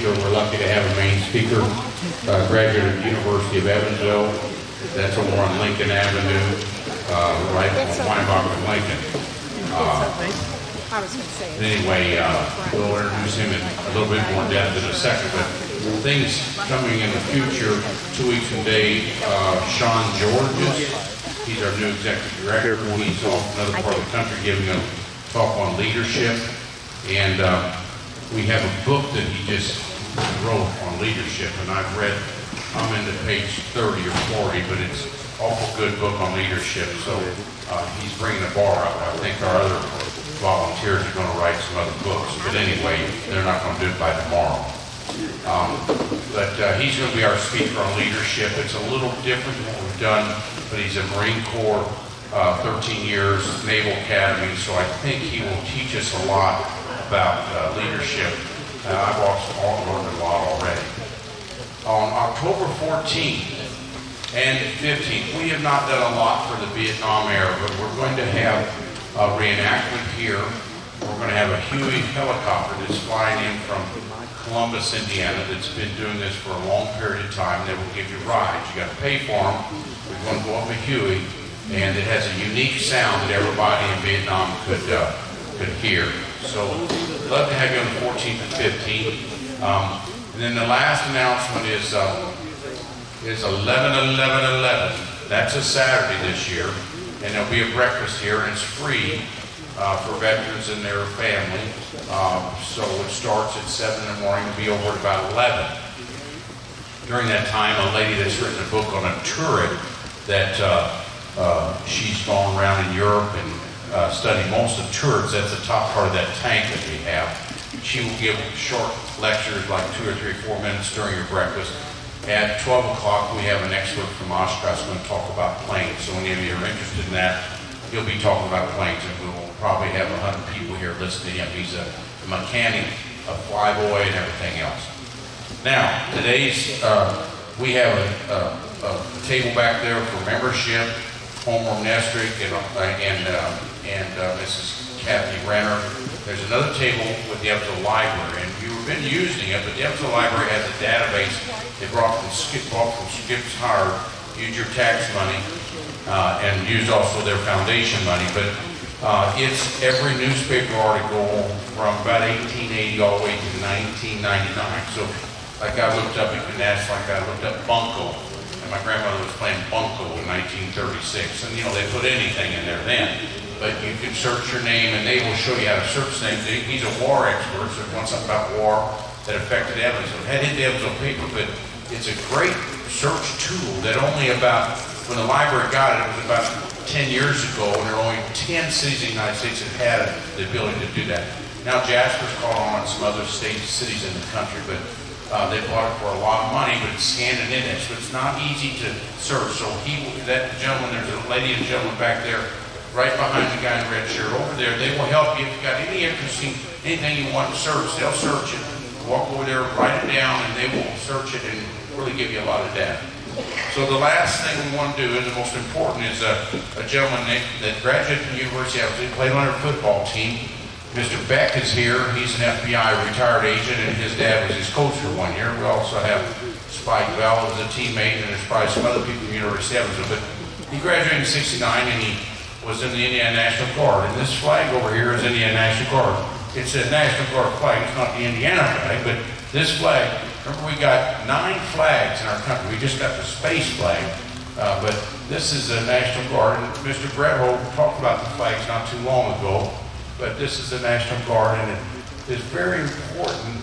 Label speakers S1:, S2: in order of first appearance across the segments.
S1: year we're lucky to have a main speaker, graduate of the University of Evansville. That's over on Lincoln Avenue, right on Umbarger and Lincoln.
S2: I was going to say it.
S1: Anyway, we'll introduce him in a little bit more depth in a second, but things coming in the future, 2 weeks from today, Sean Georges, he's our new executive director. He's off another part of the country giving a talk on leadership, and we have a book that he just wrote on leadership, and I've read, I'm into page 30 or 40, but it's an awful good book on leadership, so he's bringing the bar up. I think our other volunteers are going to write some other books, but anyway, they're not going to do it by tomorrow. But he's going to be our speaker on leadership. It's a little different than what we've done, but he's a Marine Corps, 13 years, Naval Academy, so I think he will teach us a lot about leadership. I've also learned a lot already. On October 14th and 15th, we have not done a lot for the Vietnam era, but we're going to have a reenactment here. We're going to have a Huey helicopter that's flying in from Columbus, Indiana, that's been doing this for a long period of time. They will give you rides. You got to pay for them. We're going to go up a Huey, and it has a unique sound that everybody in Vietnam could hear. So I'd love to have you on the 14th and 15th. And then the last announcement is 11-11-11. That's a Saturday this year, and there'll be a breakfast here, and it's free for veterans and their family. So it starts at 7 in the morning and be over at about 11. During that time, a lady that's written a book on a turret that she's gone around in Europe and studied most of turrets. That's the top part of that tank that we have. She will give short lectures, like 2 or 3 or 4 minutes during your breakfast. At 12 o'clock, we have an expert from Oshkosh going to talk about planes. So any of you are interested in that, he'll be talking about planes, and we'll probably have 100 people here listening to him. He's a mechanic, a flyboy, and everything else. Now, we have a table back there for membership. Homer Nestrick and Mrs. Kathy Renner. There's another table with the Evansville Library, and you've been using it, but the Evansville Library has a database they brought from Skip's Hard. Use your tax money and use also their foundation money, but it's every newspaper article from about 1880 all the way to 1999. So, like I looked up, you can ask, like I looked up Bunko. My grandmother was playing Bunko in 1936, and they put anything in there then. But you can search your name, and they will show you how to search names. He's a war expert, so if you want something about war that affected Evansville. It had hit the Evansville paper, but it's a great search tool that only about, when the library got it, it was about 10 years ago, and there were only 10 cities in the United States that had the ability to do that. Now Jasper's caught on some other cities in the country, but they bought it for a lot of money, but it's scanned and indexed, but it's not easy to search. So that gentleman, there's a lady and gentleman back there, right behind the guy in the red shirt over there. They will help you if you've got any interesting, anything you want to search. They'll search it. Walk over there, write it down, and they will search it and really give you a lot of data. So the last thing we want to do, and the most important, is a gentleman that graduated from the University of Evansville, played on our football team. Mr. Beck is here. He's an FBI retired agent, and his dad was his coach for 1 year. We also have Spike Bell as a teammate, and there's probably some other people from the University of Evansville. But he graduated in '69, and he was in the Indiana National Guard. And this flag over here is Indiana National Guard. It's a National Guard flag. It's not the Indiana flag, but this flag. Remember, we got 9 flags in our country. We just got the space flag, but this is the National Guard. And Mr. Brett Holt talked about the flags not too long ago. But this is the National Guard, and it is very important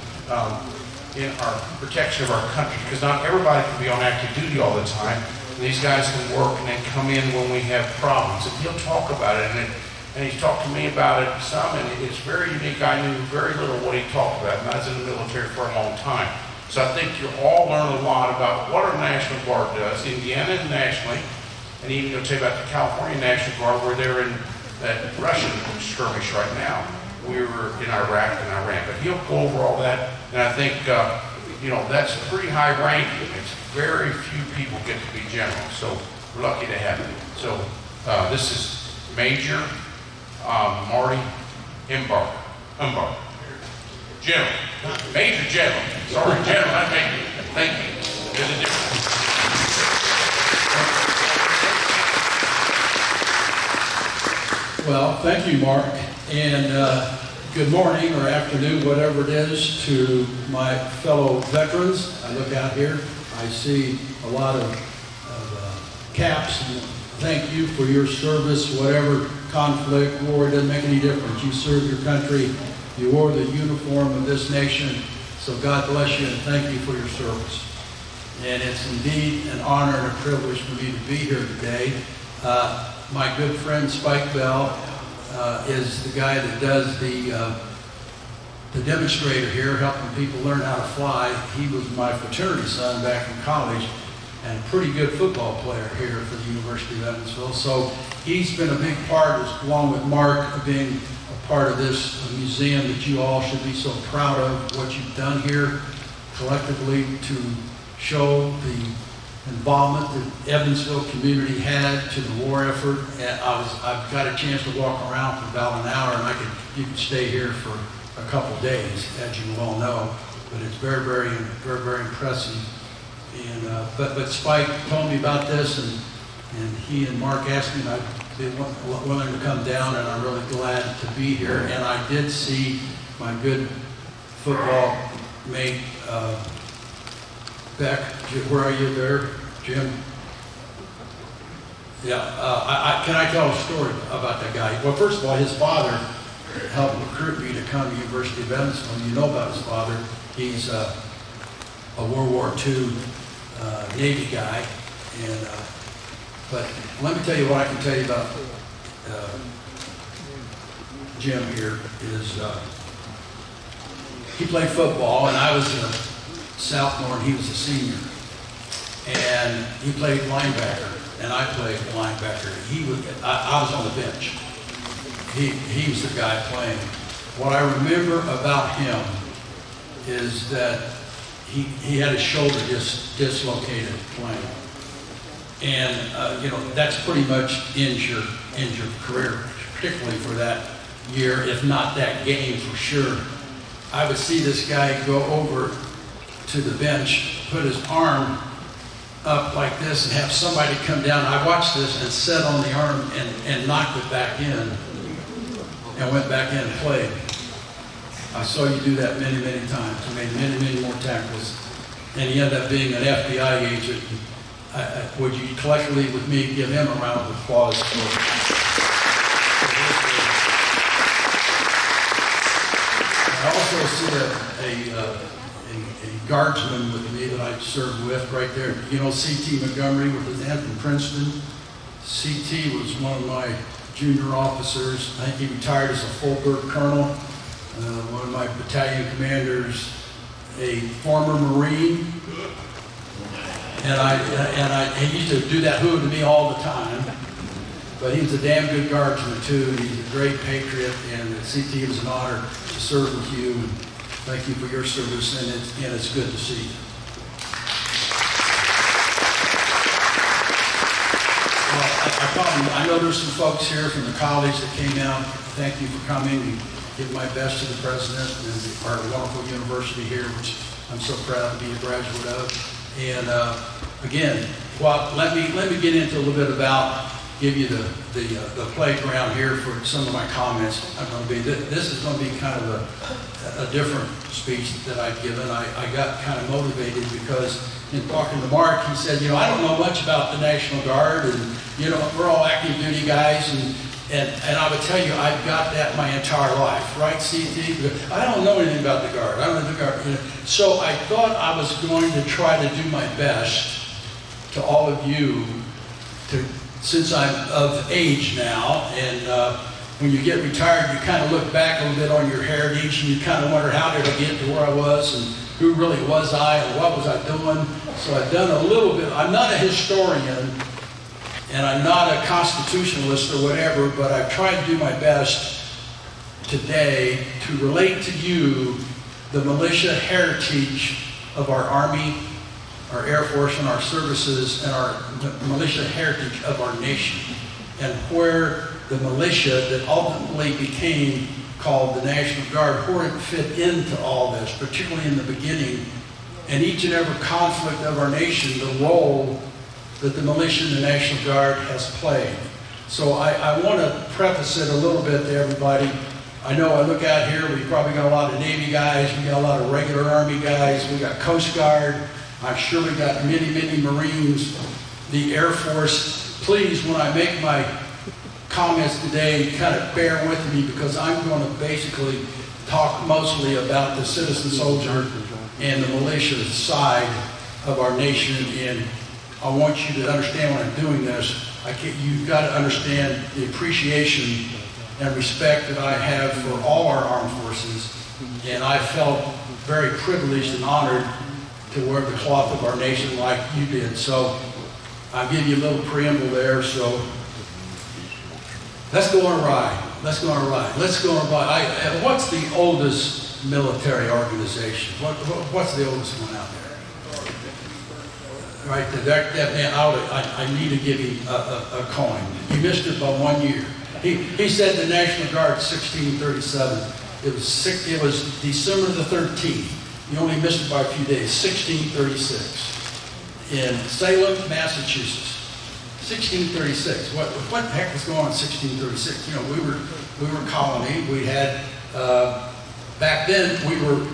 S1: in our protection of our country, because not everybody can be on active duty all the time. And these guys can work and then come in when we have problems. And he'll talk about it, and he's talked to me about it some, and it's very unique. I knew very little what he talked about, and I was in the military for a long time. So I think you'll all learn a lot about what our National Guard does, Indiana nationally, and even he'll tell you about the California National Guard, where they're in that Russian skirmish right now. We were in Iraq and Iran, but he'll go over all that, and I think that's pretty high ranking. It's very few people get to be general, so we're lucky to have him. So this is Major Marty Umbarger. General, Major General. Sorry, Jim, I made you. Thank you. There's a difference.
S3: Well, thank you, Mark, and good morning or afternoon, whatever it is, to my fellow veterans. I look out here, I see a lot of caps, and thank you for your service, whatever conflict, war, it doesn't make any difference. You served your country, you wore the uniform of this nation, so God bless you and thank you for your service. And it's indeed an honor and a privilege for me to be here today. My good friend Spike Bell is the guy that does the demonstrator here, helping people learn how to fly. He was my fraternity son back in college and a pretty good football player here for the University of Evansville. So he's been a big part, along with Mark, of being a part of this museum that you all should be so proud of, what you've done here collectively to show the involvement that Evansville community had to the war effort. And I've got a chance to walk around for about an hour, and you can stay here for a couple days, as you all know. But it's very, very, very, very impressive. And but Spike told me about this, and he and Mark asked me, and I'd be willing to come down, and I'm really glad to be here. And I did see my good football mate, Beck. Where are you there, Jim? Yeah, can I tell a story about that guy? Well, first of all, his father helped recruit me to come to the University of Evansville. You know about his father. He's a World War II Navy guy. And but let me tell you what I can tell you about Jim here is he played football, and I was a sophomore, and he was a senior. And he played linebacker, and I played linebacker. I was on the bench. He was the guy playing. What I remember about him is that he had his shoulder dislocated playing. And, that's pretty much ends your career, particularly for that year, if not that game for sure. I would see this guy go over to the bench, put his arm up like this, and have somebody come down. I watched this and set on the arm and knocked it back in and went back in and played. I saw you do that many, many times. You made many, many more tackles. And he ended up being an FBI agent. Would you collectively with me give him a round of applause for I also see a guardsman with me that I served with right there. You know C.T. Montgomery with his aunt from Princeton? C.T. was one of my junior officers. I think he retired as a full-bird colonel. One of my battalion commanders, a former Marine. And he used to do that hoo to me all the time. But he was a damn good guardsman too. He's a great patriot, and CT, it was an honor to serve with you. And thank you for your service, and it's good to see you. Well, I know there's some folks here from the college that came out. Thank you for coming. And give my best to the president and our wonderful university here, which I'm so proud to be a graduate of. And again, well, let me get into a little bit about, give you the playground here for some of my comments. I'm going to be, this is going to be kind of a different speech that I've given. I got kind of motivated because in talking to Mark, he said, I don't know much about the National Guard, and we're all active duty guys, and I would tell you, I've got that my entire life, right, CT? I don't know anything about the Guard. I don't know the Guard. So I thought I was going to try to do my best to all of you, since I'm of age now, and when you get retired, you kind of look back a little bit on your heritage, and you kind of wonder, how did I get to where I was, and who really was I, and what was I doing? So I've done a little bit. I'm not a historian, and I'm not a constitutionalist or whatever, but I've tried to do my best today to relate to you the militia heritage of our Army, our Air Force, and our services, and our militia heritage of our nation, and where the militia that ultimately became called the National Guard, where it fit into all this, particularly in the beginning in each and every conflict of our nation, the role that the militia and the National Guard has played. So I want to preface it a little bit to everybody. I know I look out here, we probably got a lot of Navy guys, we got a lot of regular Army guys, we got Coast Guard, I'm sure we got many, many Marines, the Air Force. Please, when I make my comments today, kind of bear with me, because I'm going to basically talk mostly about the citizen soldier and the militia side of our nation. And I want you to understand when I'm doing this, you've got to understand the appreciation and respect that I have for all our armed forces. And I felt very privileged and honored to wear the cloth of our nation like you did. So I'll give you a little preamble there. So let's go on a ride. Let's go on a ride. Let's go on a ride. What's the oldest military organization? What's the oldest one out there? Right there. That man, I need to give him a coin. He missed it by 1 year. He said the National Guard, 1637. It was December the 13th. He only missed it by a few days. 1636 in Salem, Massachusetts. 1636. What the heck was going on in 1636? You know, we were a colony. We had back then we were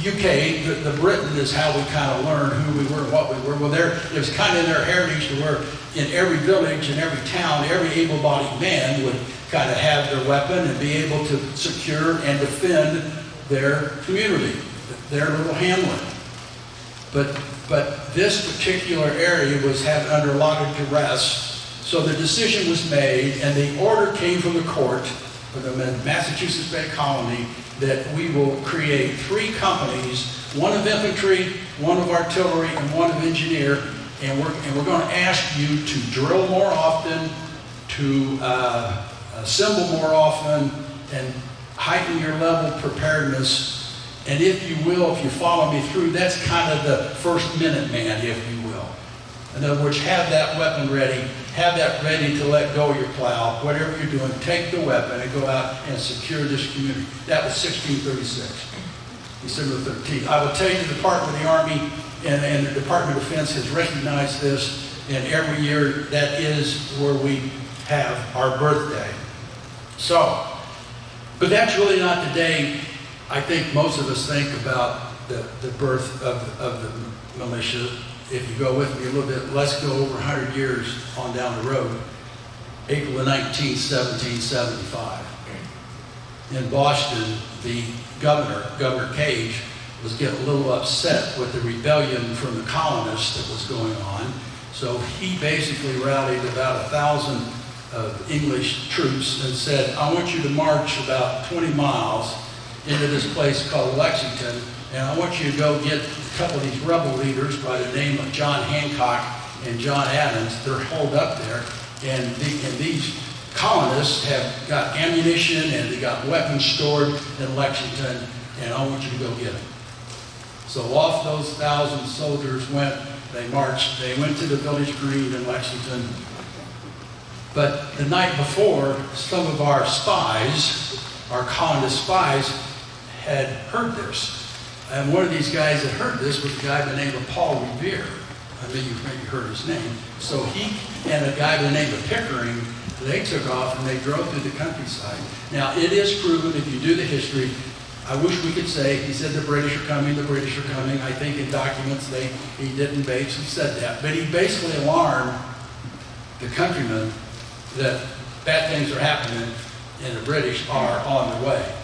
S3: UK. The Britain is how we kind of learned who we were and what we were. Well, it was kind of in their heritage to where in every village and every town, every able-bodied man would kind of have their weapon and be able to secure and defend their community, their little hamlet. But this particular area was under a lot of duress, so the decision was made, and the order came from the court of the Massachusetts Bay Colony that we will create 3 companies, one of infantry, one of artillery, and one of engineer, and we're going to ask you to drill more often, to assemble more often, and heighten your level of preparedness. And if you will, if you follow me through, that's kind of the first Minuteman, if you will. In other words, have that weapon ready, have that ready to let go of your plow. Whatever you're doing, take the weapon and go out and secure this community. That was 1636, December 13th. I will tell you the Department of the Army and the Department of Defense has recognized this, and every year that is where we have our birthday. So, but that's really not the day I think most of us think about the birth of the militia. If you go with me a little bit, let's go over 100 years on down the road. April the 19th, 1775. In Boston, the Governor Cage, was getting a little upset with the rebellion from the colonists that was going on. So he basically rallied about 1,000 of English troops and said, I want you to march about 20 miles into this place called Lexington, and I want you to go get a couple of these rebel leaders by the name of John Hancock and John Adams. They're holed up there, and these colonists have got ammunition and they got weapons stored in Lexington, and I want you to go get them. So off those 1,000 soldiers went, they marched, they went to the village green in Lexington. But the night before, some of our spies, our colonist spies, had heard this. And one of these guys that heard this was a guy by the name of Paul Revere. I mean, you've maybe heard his name. So he and a guy by the name of Pickering, they took off and they drove through the countryside. Now, it is proven, if you do the history, I wish we could say, he said the British are coming, the British are coming. I think in documents he didn't basically said that. But he basically alarmed the countrymen that bad things are happening and the British are on their way.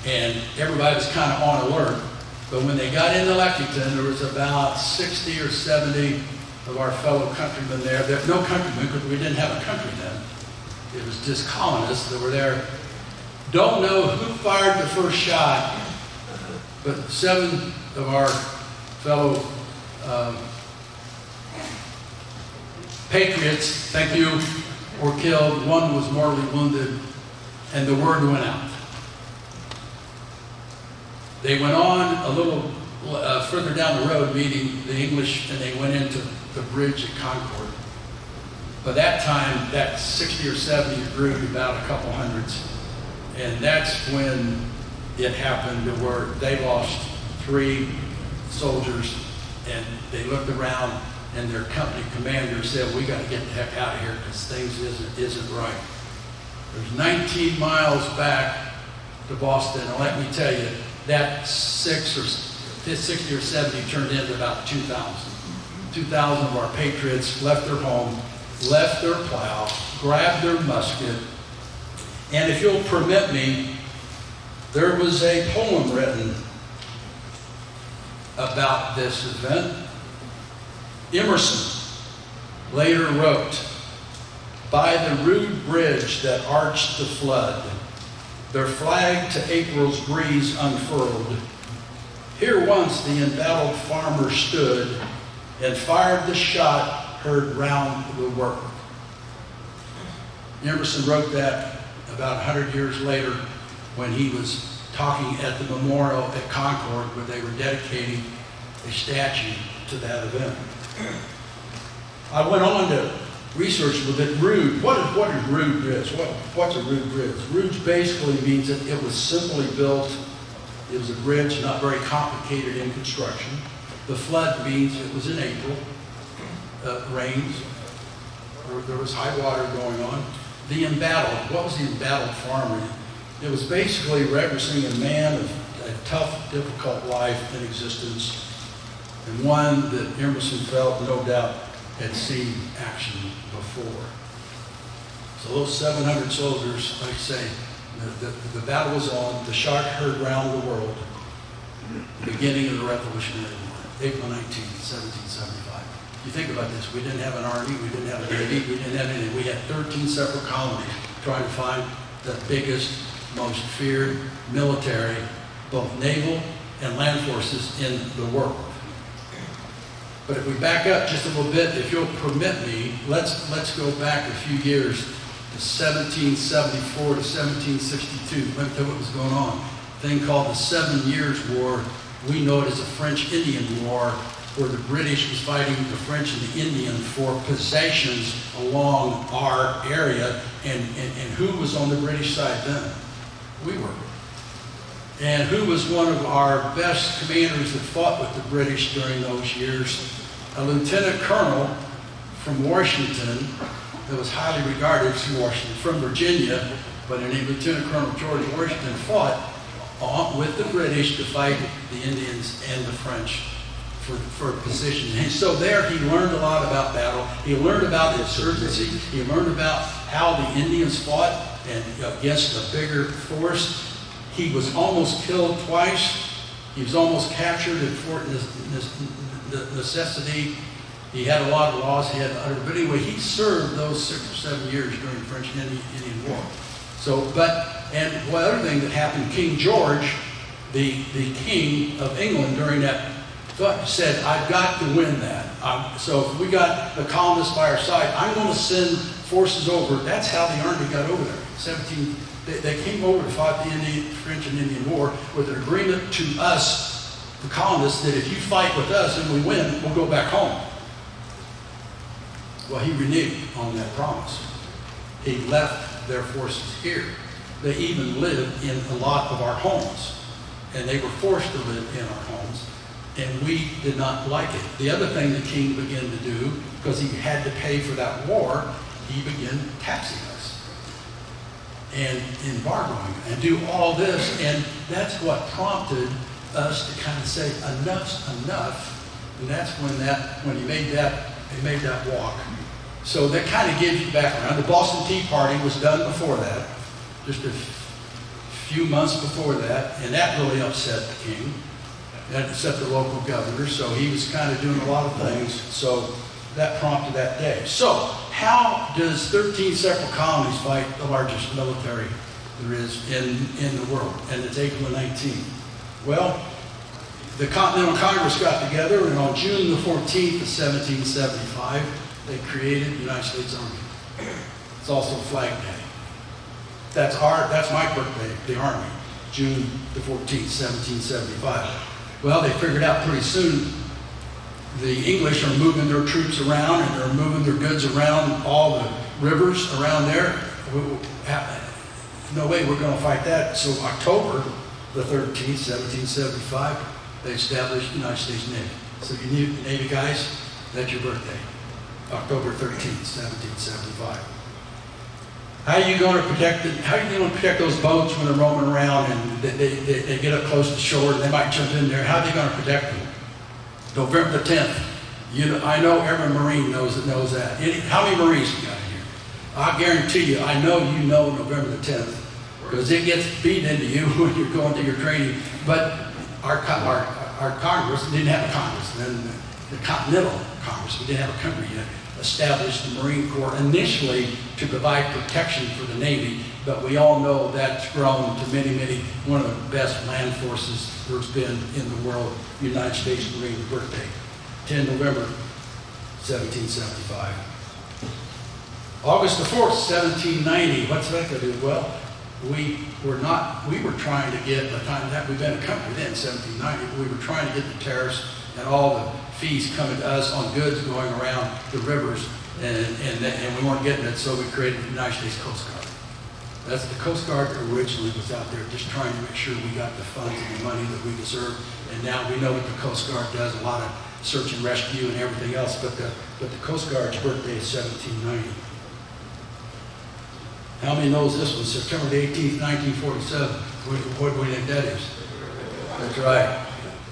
S3: And everybody was kind of on alert. But when they got into Lexington, there was about 60 or 70 of our fellow countrymen there. No countrymen, because we didn't have a country then. It was just colonists that were there. Don't know who fired the first shot, but 7 of our fellow patriots, thank you, were killed. 1 was mortally wounded, and the word went out. They went on a little further down the road meeting the English, and they went into the bridge at Concord. By that time, that 60 or 70 grew to about a couple hundreds. And that's when it happened to where they lost 3 soldiers, and they looked around, and their company commander said, "We got to get the heck out of here because things isn't right." There's 19 miles back to Boston, and let me tell you, that 60 or 70 turned into about 2,000. 2,000 of our patriots left their home, left their plow, grabbed their musket, and if you'll permit me, there was a poem written about this event. Emerson later wrote, "By the rude bridge that arched the flood, their flag to April's breeze unfurled, here once the embattled farmer stood and fired the shot heard round the world." Emerson wrote that about 100 years later when he was talking at the memorial at Concord where they were dedicating a statue to that event. I went on to research a little bit. Rood, what is Rood Bridge? What's a Rood Bridge? Rood basically means that it was simply built, it was a bridge, not very complicated in construction. The flood means it was in April, rains, or there was high water going on. The embattled, what was the embattled farmer? It was basically representing a man of a tough, difficult life in existence, and one that Emerson felt, no doubt, had seen action before. So those 700 soldiers, like I say, the battle was on, the shot heard round the world, the beginning of the Revolutionary War, April 19th, 1775. You think about this, we didn't have an army, we didn't have a navy, we didn't have anything. We had 13 separate colonies trying to find the biggest, most feared military, both naval and land forces in the world. But if we back up just a little bit, if you'll permit me, let's go back a few years to 1774 to 1762. Let me tell you what was going on. A thing called the 7 Years' War. We know it as the French-Indian War, where the British was fighting the French and the Indian for possessions along our area. And who was on the British side then? We were. And who was one of our best commanders that fought with the British during those years? A lieutenant colonel from Washington that was highly regarded from Virginia, but named Lieutenant Colonel George Washington fought with the British to fight the Indians and the French for position. And so there he learned a lot about battle. He learned about insurgency. He learned about how the Indians fought and against a bigger force. He was almost killed twice. He was almost captured at Fort Necessity. He had a lot of loss. He had uttered, but anyway, he served those 6 or 7 years during the French and Indian War. So, and one other thing that happened, King George, the king of England during that, said, "I've got to win that. So if we got the colonists by our side, I'm going to send forces over." That's how the army got over there. They came over to fight the French and Indian War with an agreement to us, the colonists, that if you fight with us and we win, we'll go back home. Well, he reneged on that promise. He left their forces here. They even lived in a lot of our homes, and they were forced to live in our homes, and we did not like it. The other thing the king began to do, because he had to pay for that war, he began taxing us and embargoing and do all this, and that's what prompted us to kind of say enough's enough, and that's when he made that walk. So that kind of gives you background. The Boston Tea Party was done before that, just a few months before that, and that really upset the king. That upset the local governor, so he was kind of doing a lot of things. So that prompted that day. So how does 13 separate colonies fight the largest military there is in the world? And it's April 19th. Well, the Continental Congress got together, and on June the 14th of 1775, they created the United States Army. It's also Flag Day. That's my birthday, the Army, June the 14th, 1775. Well, they figured out pretty soon the English are moving their troops around and they're moving their goods around all the rivers around there. No way we're going to fight that. So October the 13th, 1775, they established the United States Navy. So you need Navy guys, that's your birthday, October 13th, 1775. How are you going to protect those boats when they're roaming around and they get up close to shore and they might jump in there? How are they going to protect them? November the 10th. I know every Marine knows that. How many Marines you got here? I guarantee you, I know you know November the 10th because it gets beat into you when you're going through your training. But our Congress didn't have a Congress, then the Continental Congress, we didn't have a country yet, established the Marine Corps initially to provide protection for the Navy, but we all know that's grown to one of the best land forces there's been in the world, United States Marine birthday, 10 November 1775. August the 4th, 1790, what's that going to do? Well, we were trying to get, by the time that we've been a country then, 1790, we were trying to get the tariffs and all the fees coming to us on goods going around the rivers, and we weren't getting it, so we created the United States Coast Guard. That's the Coast Guard originally was out there just trying to make sure we got the funds and the money that we deserve, and now we know that the Coast Guard does a lot of search and rescue and everything else, but the Coast Guard's birthday is 1790. How many knows this one? September the 18th, 1947. What do you think that is? That's right.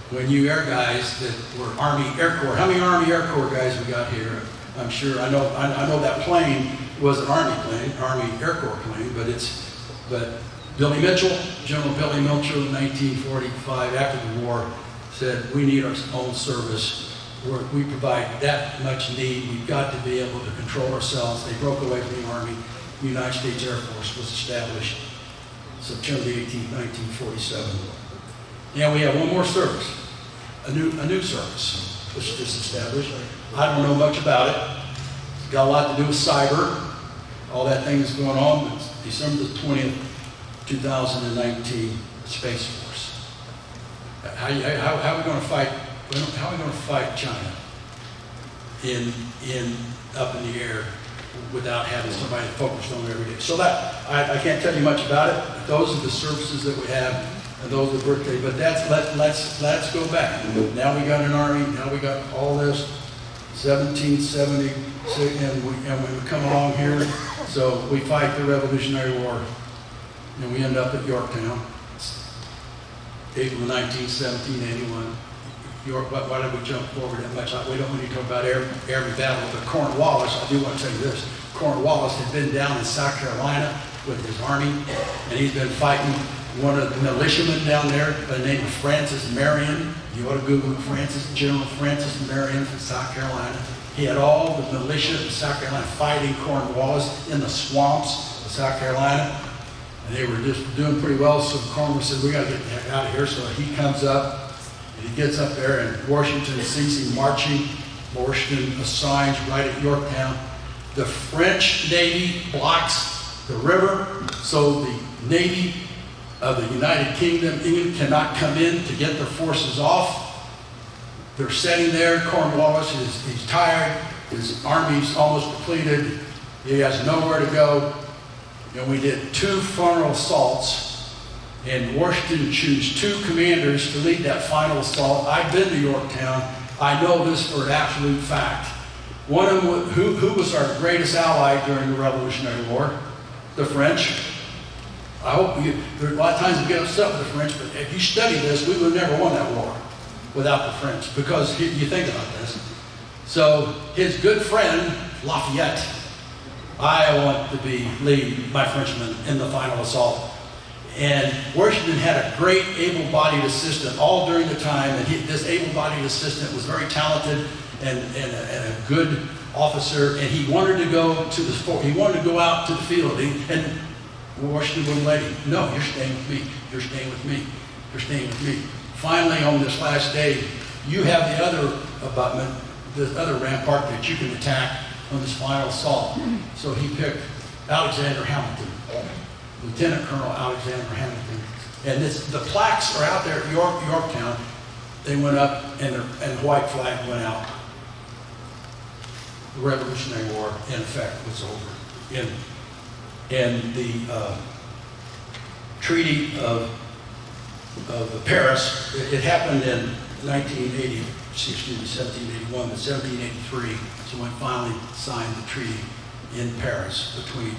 S3: When you air guys that were Army Air Corps, how many Army Air Corps guys we got here? I'm sure, I know that plane was an Army plane, Army Air Corps plane, but Billy Mitchell, General Billy Mitchell in 1945, after the war, said we need our own service. We provide that much need. We've got to be able to control ourselves. They broke away from the Army. The United States Air Force was established September 18, 1947. And we have one more service, a new service, which is just established. I don't know much about it. It's got a lot to do with cyber, all that thing that's going on. It's December the 20th, 2019, Space Force. How are we going to fight? How are we going to fight China up in the air without having somebody focused on it every day? So that I can't tell you much about it. But those are the services that we have, and those are the birthday. But let's go back. Now we got an army. Now we got all this. 1770, and we come along here. So we fight the Revolutionary War, and we end up at Yorktown, April 19, 1781. York, why did we jump forward that much? We don't want to talk about every battle, but Cornwallis, I do want to tell you this. Cornwallis had been down in South Carolina with his army, and he's been fighting one of the militiamen down there by the name of Francis Marion. You ought to Google General Francis Marion from South Carolina. He had all the militia of South Carolina fighting Cornwallis in the swamps of South Carolina, and they were just doing pretty well, so Cornwallis said, we got to get the heck out of here. So he comes up, and he gets up there, and Washington sees him marching. Washington assigns right at Yorktown. The French Navy blocks the river, so the Navy of the United Kingdom, England, cannot come in to get their forces off. They're sitting there. Cornwallis he's tired. His army's almost depleted. He has nowhere to go. And we did 2 frontal assaults, and Washington chose 2 commanders to lead that final assault. I've been to Yorktown. I know this for an absolute fact. One of them, who was our greatest ally during the Revolutionary War? The French. I hope there are a lot of times we get upset with the French, but if you study this, we would have never won that war without the French, because you think about this. So his good friend, Lafayette, I want to lead my Frenchmen in the final assault. And Washington had a great able-bodied assistant all during the time, and this able-bodied assistant was very talented and a good officer, and he wanted to go to the sport. He wanted to go out to the field, and Washington wouldn't let him. No, you're staying with me. You're staying with me. You're staying with me. Finally, on this last day, you have the other abutment, the other rampart that you can attack on this final assault. So he picked Alexander Hamilton, Lieutenant Colonel Alexander Hamilton. And the plaques are out there at Yorktown. They went up, and the white flag went out. The Revolutionary War, in effect, was over. And the Treaty of of Paris. It happened in 1980, excuse me, 1781, but 1783 is when finally signed the treaty in Paris between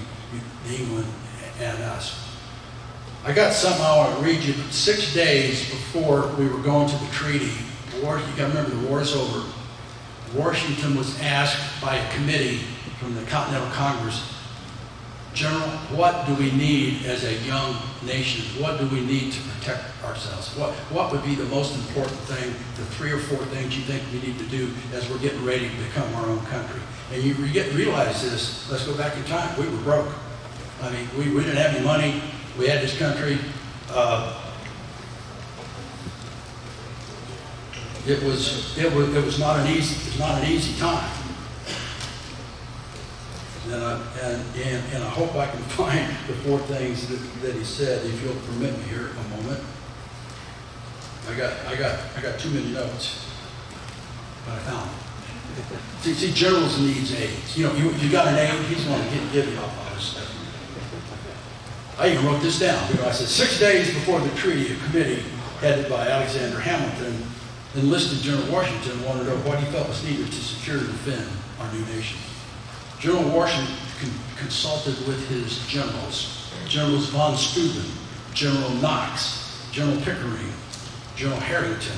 S3: England and us. I got something I want to read you. 6 days before we were going to the treaty, you got to remember the war's over. Washington was asked by a committee from the Continental Congress, General, what do we need as a young nation? What do we need to protect ourselves? What would be the most important thing, the 3 or 4 things you think we need to do as we're getting ready to become our own country? And you realize this, let's go back in time, we were broke. I mean, we didn't have any money, we had this country. It was not an easy time. And I hope I can find the 4 things that he said, if you'll permit me here a moment. I got too many notes, but I found them. See, generals needs aides. You know, you got an aide, he's going to give you all this stuff. I even wrote this down. I said 6 days before the treaty, a committee headed by Alexander Hamilton enlisted General Washington and wanted to know what he felt was needed to secure and defend our new nation. General Washington consulted with his generals, Generals von Steuben, General Knox, General Pickering, General Harrington,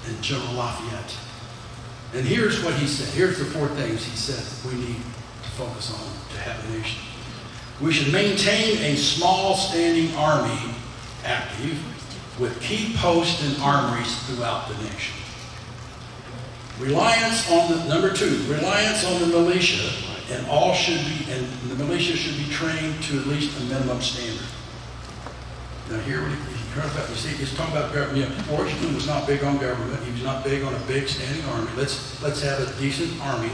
S3: and General Lafayette. And here's what he said. Here's the 4 things he said we need to focus on to have a nation. We should maintain a small standing army active with key posts and armories throughout the nation. Reliance on the, number 2, reliance on the militia, and the militia should be trained to at least a minimum standard. Now here, you see, he's talking about government. You know, Washington was not big on government. He was not big on a big standing army. Let's have a decent army,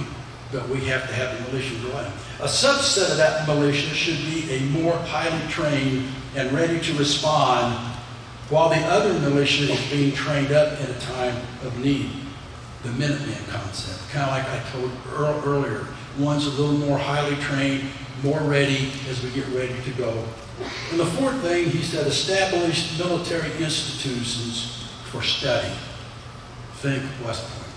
S3: but we have to have the militia to rely on. A subset of that militia should be a more highly trained and ready to respond, while the other militia is being trained up in a time of need. The Minuteman concept, kind of like I told earlier. One's a little more highly trained, more ready as we get ready to go. And the 4th thing, he said, establish military institutions for study. Think West Point.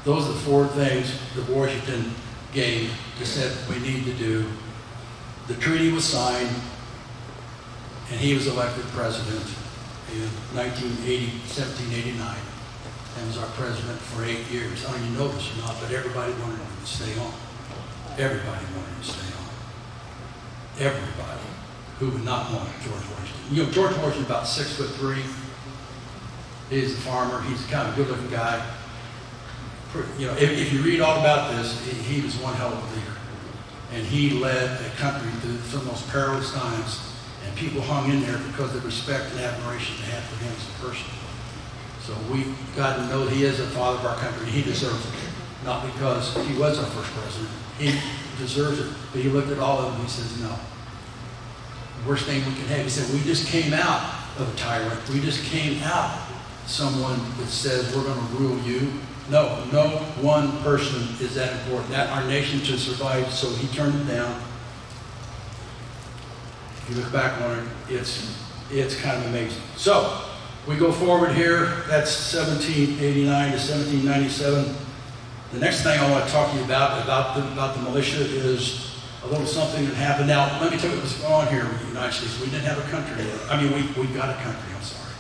S3: Those are the 4 things that Washington gave, that said we need to do. The treaty was signed, and he was elected president in 1789. And was our president for 8 years. I don't even know this or not, but everybody wanted him to stay on. Everybody wanted him to stay on. Everybody who would not want George Washington. You know, George Washington about 6'3". He's a farmer. He's kind of a good-looking guy. You know, if you read all about this, he was one hell of a leader. And he led a country through some of the most perilous times, and people hung in there because of the respect and admiration they had for him as a person. So we got to know that he is the father of our country. He deserves it. Not because he was our first president. He deserves it. But he looked at all of them and he says, no. The worst thing we can have. He said, we just came out of a tyrant. We just came out someone that says we're going to rule you. No one person is that important. That our nation should survive, so he turned it down. If you look back on it, it's kind of amazing. So, we go forward here, that's 1789 to 1797. The next thing I want to talk to you about the militia is a little something that happened. Now, let me tell you what's going on here in the United States. We didn't have a country yet. I mean, we got a country, I'm sorry.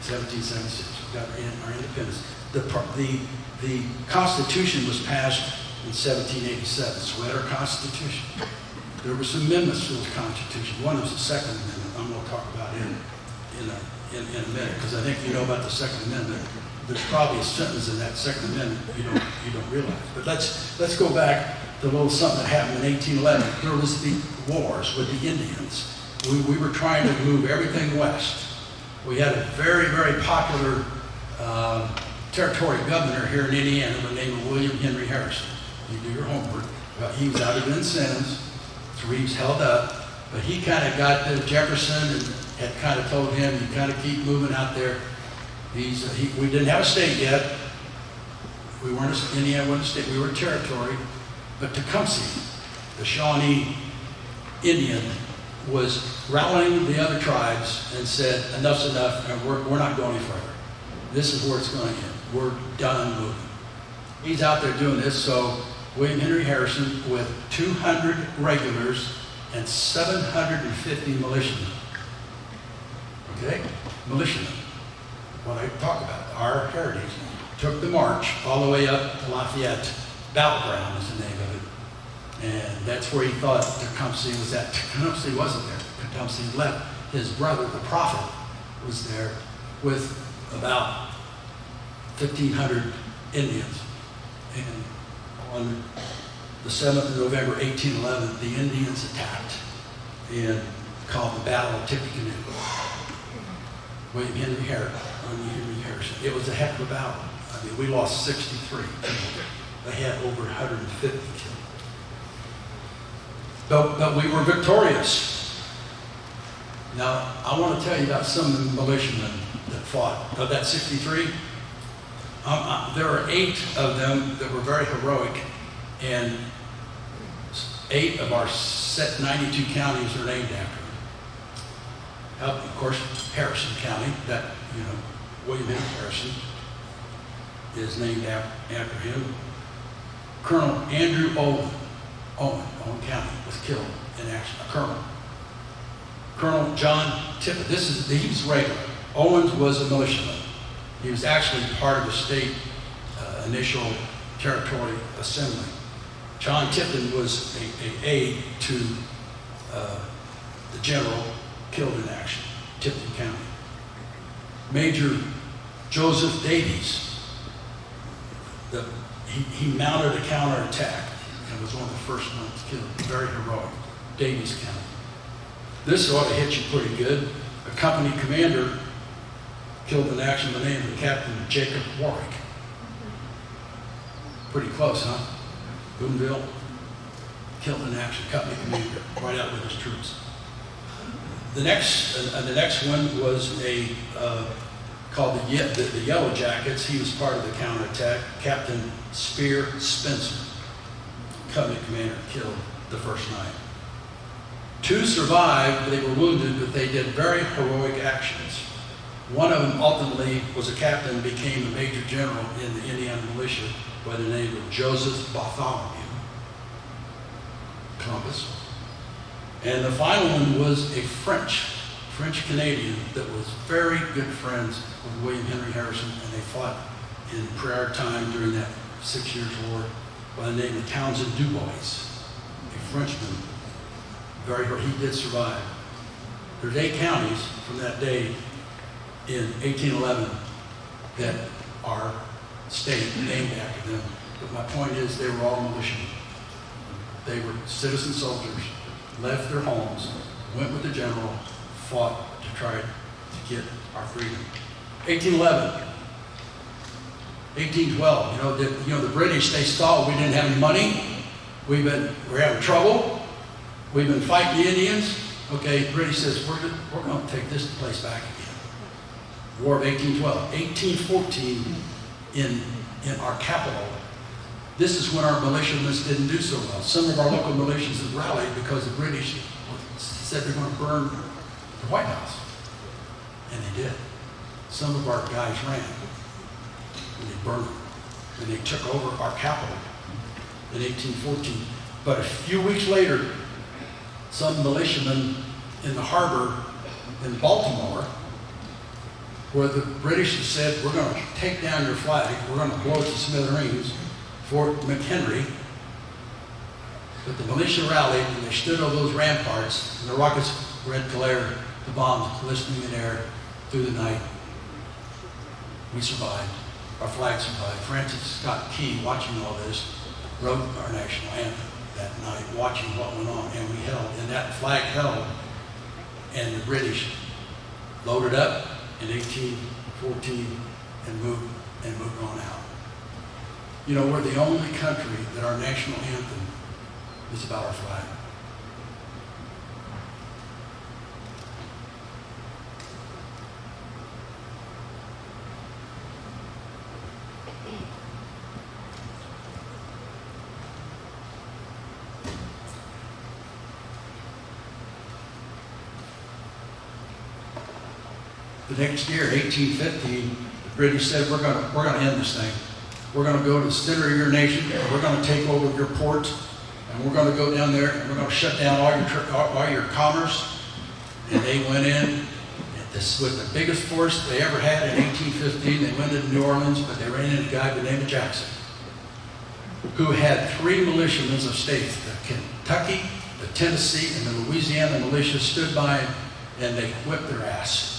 S3: 1776, we got our independence. The Constitution was passed in 1787, so we had our Constitution. There were some amendments to the Constitution. One was the Second Amendment. I'm going to talk about it in a minute, because I think you know about the Second Amendment. There's probably a sentence in that Second Amendment you don't realize. But let's go back to a little something that happened in 1811. There was the wars with the Indians. We were trying to move everything west. We had a very, very popular territorial governor here in Indiana by the name of William Henry Harrison. You do your homework. He was out of incentives, so he was held up. But he kind of got Jefferson and had kind of told him, you kind of keep moving out there. We didn't have a state yet. We weren't Indiana wasn't a state. We were a territory. But Tecumseh, the Shawnee Indian was rallying the other tribes and said, enough's enough, and we're not going any further. This is where it's going to end. We're done moving. He's out there doing this, so William Henry Harrison, with 200 regulars and 750 militiamen. Okay? Militiamen. What I talk about, our heritage, took the march all the way up to Lafayette. Battleground is the name of it. And that's where he thought Tecumseh was at. Tecumseh wasn't there. Tecumseh left. His brother, the prophet, was there with about 1,500 Indians. And on the 7th of November, 1811, the Indians attacked and called the Battle of Tippecanoe. William Henry Harrison. It was a heck of a battle. I mean, we lost 63. They had over 150 killed. But we were victorious. Now, I want to tell you about some of the militiamen that fought. Of that 63, there are 8 of them that were very heroic, and 8 of our 92 counties are named after them. Of course, Harrison County, that, William Henry Harrison is named after him. Colonel Andrew Owen County was killed in action, a colonel. Colonel John Tippett, he's regular. Owens was a militiaman. He was actually part of the state initial territory assembly. John Tippett was an aide to the general killed in action, Tipton County. Major Joseph Davies, he mounted a counterattack and was one of the first ones killed. Very heroic. Davies County. This ought to hit you pretty good. A company commander killed in action the name of Captain Jacob Warwick. Pretty close, huh? Boonville, killed in action, company commander, right out with his troops. The next one was called the Yellow Jackets. He was part of the counterattack. Captain Spear Spencer, company commander, killed the first night. 2 survived. They were wounded, but they did very heroic actions. One of them ultimately was a captain, became a major general in the Indiana militia by the name of Joseph Bartholomew Columbus. And the final one was a French Canadian that was very good friends with William Henry Harrison, and they fought in prayer time during that 6 Years' War by the name of Townsend Du Bois, a Frenchman. He did survive. There's 8 counties from that day in 1811 that are state named after them. But my point is, they were all militiamen. They were citizen soldiers, left their homes, went with the general, fought to try to get our freedom. 1811, 1812. The British, they saw we didn't have any money. We're having trouble. We've been fighting the Indians. Okay, the British says we're going to take this place back again. War of 1812, 1814 in our capital. This is when our militiamen didn't do so well. Some of our local militias had rallied because the British said they're going to burn the White House. And they did. Some of our guys ran. And they burned them. And they took over our capital in 1814. But a few weeks later, some militiamen in the harbor in Baltimore, where the British had said, we're going to take down your flag, we're going to blow it to smithereens, Fort McHenry. But the militia rallied, and they stood on those ramparts, and the rockets red glare, the bombs glistening in air through the night. We survived. Our flag survived. Francis Scott Key, watching all this, wrote our national anthem that night, watching what went on, and we held, and that flag held, and the British loaded up in 1814 and moved on out. We're the only country that our national anthem is about our flag. The next year, 1815, the British said, we're gonna end this thing. We're gonna go to the center of your nation, and we're gonna take over your port, and we're gonna go down there, and we're gonna shut down all your commerce. And they went in, and this was the biggest force they ever had in 1815. They went into New Orleans, but they ran into a guy by the name of Jackson, who had 3 militiamen of states. The Kentucky, the Tennessee, and the Louisiana militia stood by, and they whipped their ass.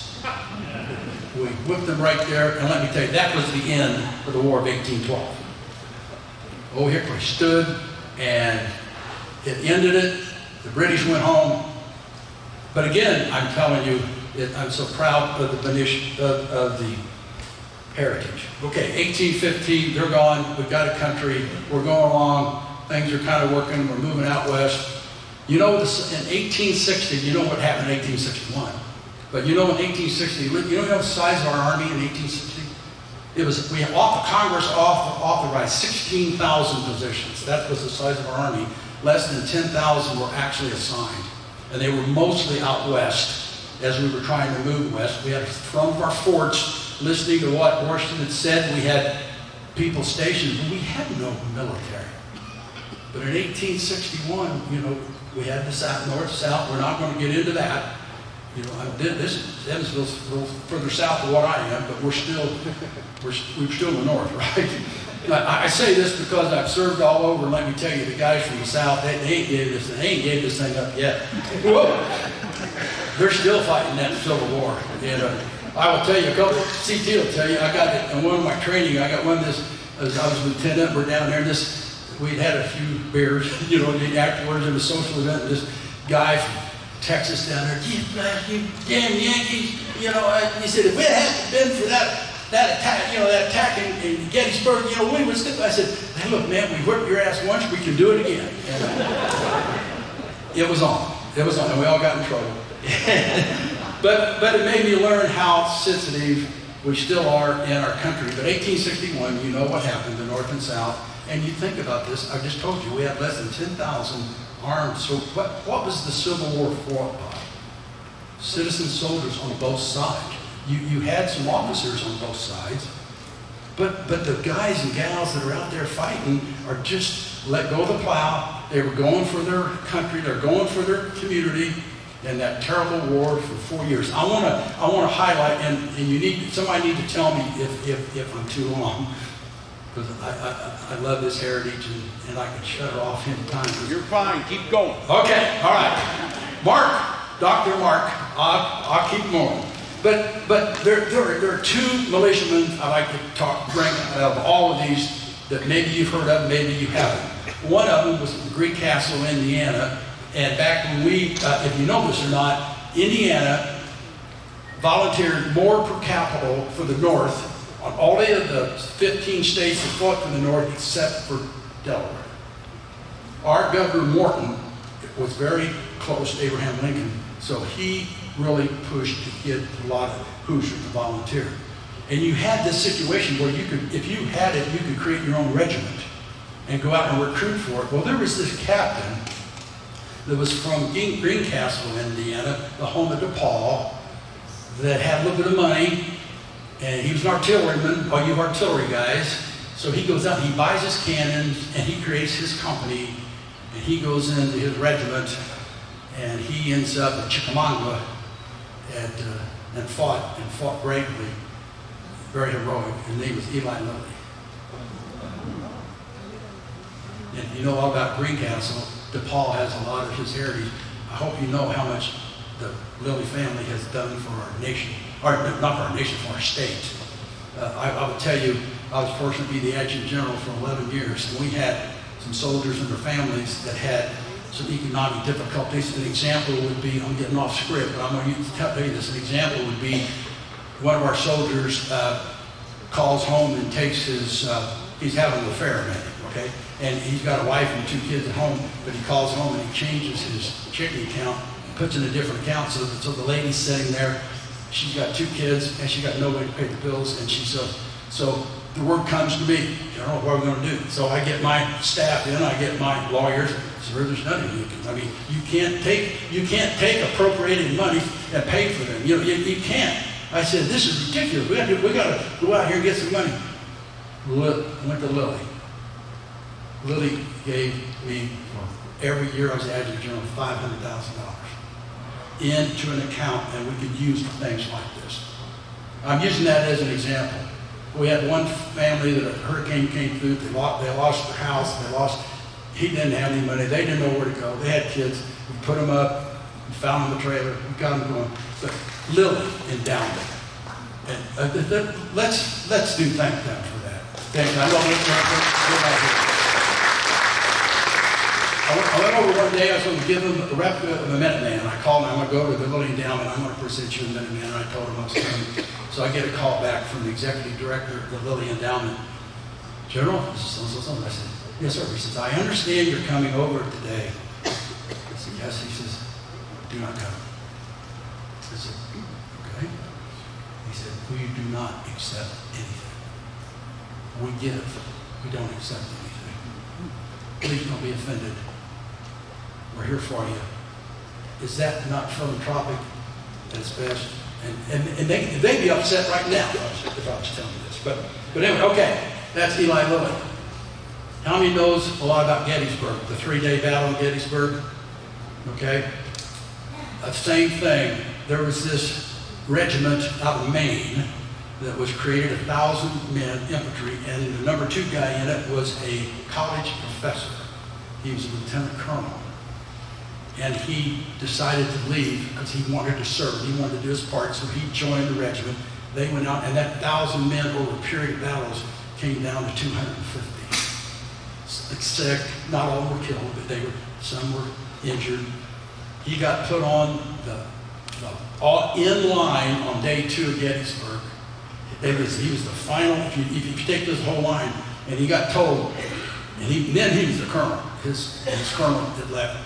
S3: We whipped them right there, and let me tell you, that was the end of the War of 1812. Old Hickory stood, and it ended it. The British went home. But again, I'm telling you, I'm so proud of the heritage. Okay, 1815, they're gone. We've got a country. We're going along. Things are kind of working. We're moving out west. You know, in 1860, you know what happened in 1861. But you know, in 1860, you know the size of our army in 1860? It was, Congress authorized 16,000 positions. That was the size of our army. Less than 10,000 were actually assigned. And they were mostly out west as we were trying to move west. We had from our forts, listening to what Washington had said, we had people stationed, but we had no military. But in 1861, you know, we had the south, north, south. We're not going to get into that. You know, Evansville's a little further south of what I am, but we're still in the north, right? I say this because I've served all over, and let me tell you, the guys from the south, they ain't gave this thing up yet. Whoa! They're still fighting that Civil War. And I will tell you a couple, CT will tell you, I got it in one of my training, I got one of this, as I was lieutenant, we're down there, we'd had a few beers, you know, afterwards in a social event, and this guy from Texas down there, you damn Yankees, you know, he said, if it hadn't been for that attack, you know, that attack in Gettysburg, you know, we would still. I said, hey, look, man, we whipped your ass once, we can do it again. And it was on, and we all got in trouble. but it made me learn how sensitive we still are in our country. But 1861, you know what happened, the North and South, and you think about this, I just told you, we had less than 10,000 armed. So what was the Civil War fought by? Citizen soldiers on both sides. You had some officers on both sides, but the guys and gals that are out there fighting are just let go of the plow. They were going for their country. They're going for their community. And that terrible war for 4 years. I want to highlight, and somebody need to tell me if I'm too long, because I love this heritage, and I can shut it off any time.
S4: You're fine. Keep going.
S3: Okay, all right. Dr. Mark, I'll keep going. But there are 2 militiamen I like to bring of all of these that maybe you've heard of, maybe you haven't. One of them was in Greencastle, Indiana, and back when if you know this or not, Indiana volunteered more per capita for the North on all of the 15 states that fought for the North except for Delaware. Our Governor Morton was very close to Abraham Lincoln, so he really pushed to get a lot of Hoosiers to volunteer. And you had this situation where you could, if you had it, you could create your own regiment and go out and recruit for it. Well, there was this captain that was from Greencastle, Indiana, the home of DePaul, that had a little bit of money, and he was an artilleryman, all you artillery guys. So he goes out, he buys his cannons, and he creates his company, and he goes into his regiment, and he ends up at Chickamauga and fought bravely, very heroic. His name was Eli Lilly. And you know all about Greencastle. DePaul has a lot of his heritage. I hope you know how much the Lilly family has done for our nation, or not for our nation, for our state. I would tell you, I was fortunate to be the adjutant general for 11 years, and we had some soldiers and their families that had some economic difficulties. An example would be, I'm getting off script, but I'm going to tell you this. An example would be one of our soldiers calls home and takes his, he's having an affair, maybe, okay? And he's got a wife and 2 kids at home, but he calls home and he changes his checking account, puts in a different account, so the lady's sitting there, she's got 2 kids, and she's got no way to pay the bills, and she says, so the word comes to me, General, what are we going to do? So I get my staff in, I get my lawyers, so there's nothing you can, I mean, you can't take appropriated money and pay for them. You know, you can't. I said, this is ridiculous. We got to go out here and get some money. Went to Lily. Lily gave me, every year I was adjutant general, $500,000 into an account that we could use for things like this. I'm using that as an example. We had one family that a hurricane came through. They lost their house. He didn't have any money. They didn't know where to go. They had kids. We put them up. We found them a trailer. We got them going. But Lily endowed it. And let's do thank them for that. Thank you. I went over one day. I was going to give them a replica of a Minuteman. I called him. I'm going to go over to the Lily Endowment. I'm going to present you a Minuteman. And I told him I was coming. So I get a call back from the executive director of the Lily Endowment. General, this is so. I said, yes, sir. He says, I understand you're coming over today. I said, yes. He says, do not come. I said, okay. He said, we do not accept anything. We give. We don't accept anything. Please don't be offended. We're here for you. Is that not philanthropic at its best? And they'd be upset right now if I was telling you this. But anyway, okay, that's Eli Lilly. How many knows a lot about Gettysburg, the 3-day battle in Gettysburg? Okay? Same thing. There was this regiment out of Maine that was created, 1,000 men, infantry, and the number 2 guy in it was a college professor. He was a lieutenant colonel. And he decided to leave because he wanted to serve. He wanted to do his part, so he joined the regiment. They went out, and that 1,000 men over a period of battles came down to 250. Sick, not all were killed, but some were injured. He got put on in line on day 2 of Gettysburg. He was the final. If you take this whole line, and he got told, and then he was the colonel. His colonel had left.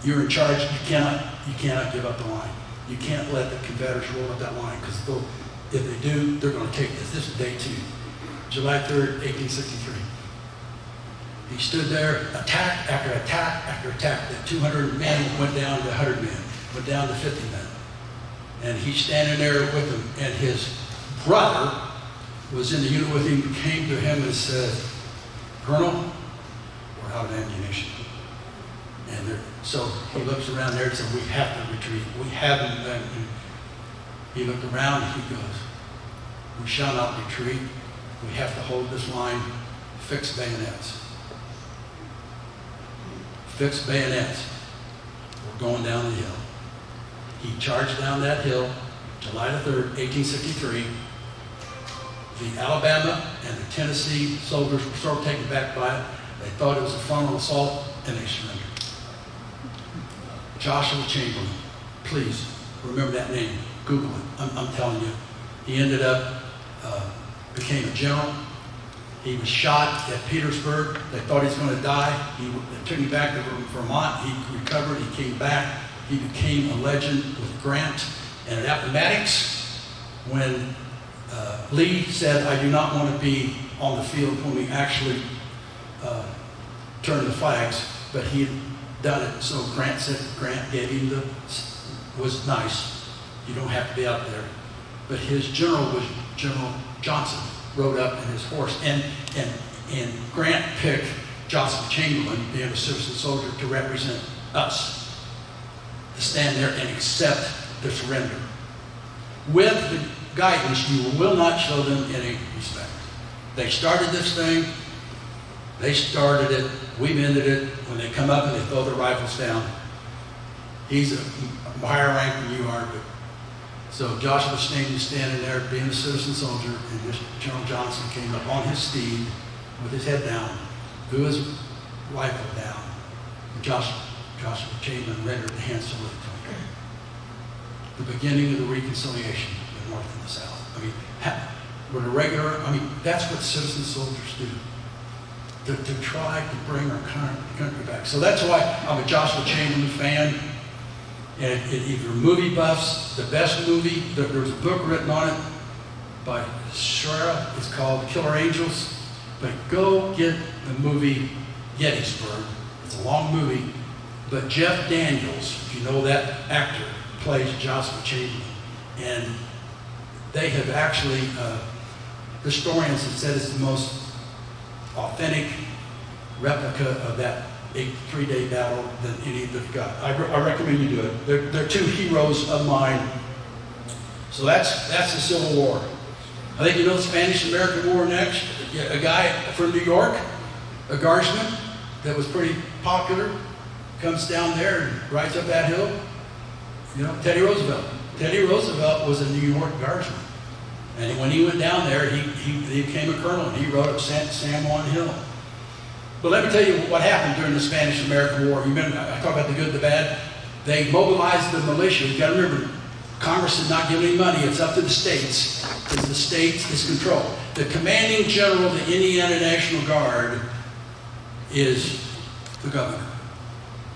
S3: You're in charge. You cannot give up the line. You can't let the Confederates roll up that line, because if they do, they're going to take this. This is day 2, July 3rd, 1863. He stood there, attack after attack after attack. That 200 men went down to 100 men, went down to 50 men. And he's standing there with them, and his brother was in the unit with him, came to him and said, Colonel, we're out of ammunition. And so he looks around there and said, we have to retreat. We haven't done. He looked around and he goes, we shall not retreat. We have to hold this line. Fix bayonets. Fix bayonets. We're going down the hill. He charged down that hill, July the 3rd, 1863. The Alabama and the Tennessee soldiers were sort of taken back by it. They thought it was a frontal assault, and they surrendered. Joshua Chamberlain, please remember that name. Google it. I'm telling you. He ended up, became a general. He was shot at Petersburg. They thought he was going to die. They took him back to Vermont. He recovered. He came back. He became a legend with Grant. And at Appomattox, when Lee said, I do not want to be on the field when we actually turned the flags, but he had done it. So Grant gave him was nice. You don't have to be out there. But his general was General Johnson, rode up in his horse. And Grant picked Joshua Chamberlain, being a citizen soldier, to represent us, to stand there and accept the surrender. With the guidance, you will not show them any respect. They started this thing. They started it. We've ended it. When they come up and they throw their rifles down, he's a higher rank than you are. But so Joshua was standing there, being a citizen soldier, and this General Johnson came up on his steed with his head down, threw his rifle down, and Joshua Chamberlain rendered the hand salute to him. The beginning of the reconciliation of the North and the South. I mean, that's what citizen soldiers do. To try to bring our country back. So that's why I'm a Joshua Chamberlain fan. And if you're movie buffs, the best movie, there was a book written on it by Shara. It's called Killer Angels. But go get the movie Gettysburg. It's a long movie. But Jeff Daniels, if you know that actor, plays Joshua Chamberlain. And they have actually, historians have said it's the most authentic replica of that 3-day battle than any they've got. I recommend you do it. They're two heroes of mine. So that's the Civil War. I think you know the Spanish-American War next. A guy from New York, a guardsman that was pretty popular, comes down there and rides up that hill. You know, Teddy Roosevelt. Teddy Roosevelt was a New York guardsman. And when he went down there, he became a colonel, and he rode up San Juan Hill. But let me tell you what happened during the Spanish-American War. You remember, I talked about the good, the bad. They mobilized the militia. You got to remember, Congress is not giving any money. It's up to the states. It's the states, it's control. The commanding general of the Indiana National Guard is the governor.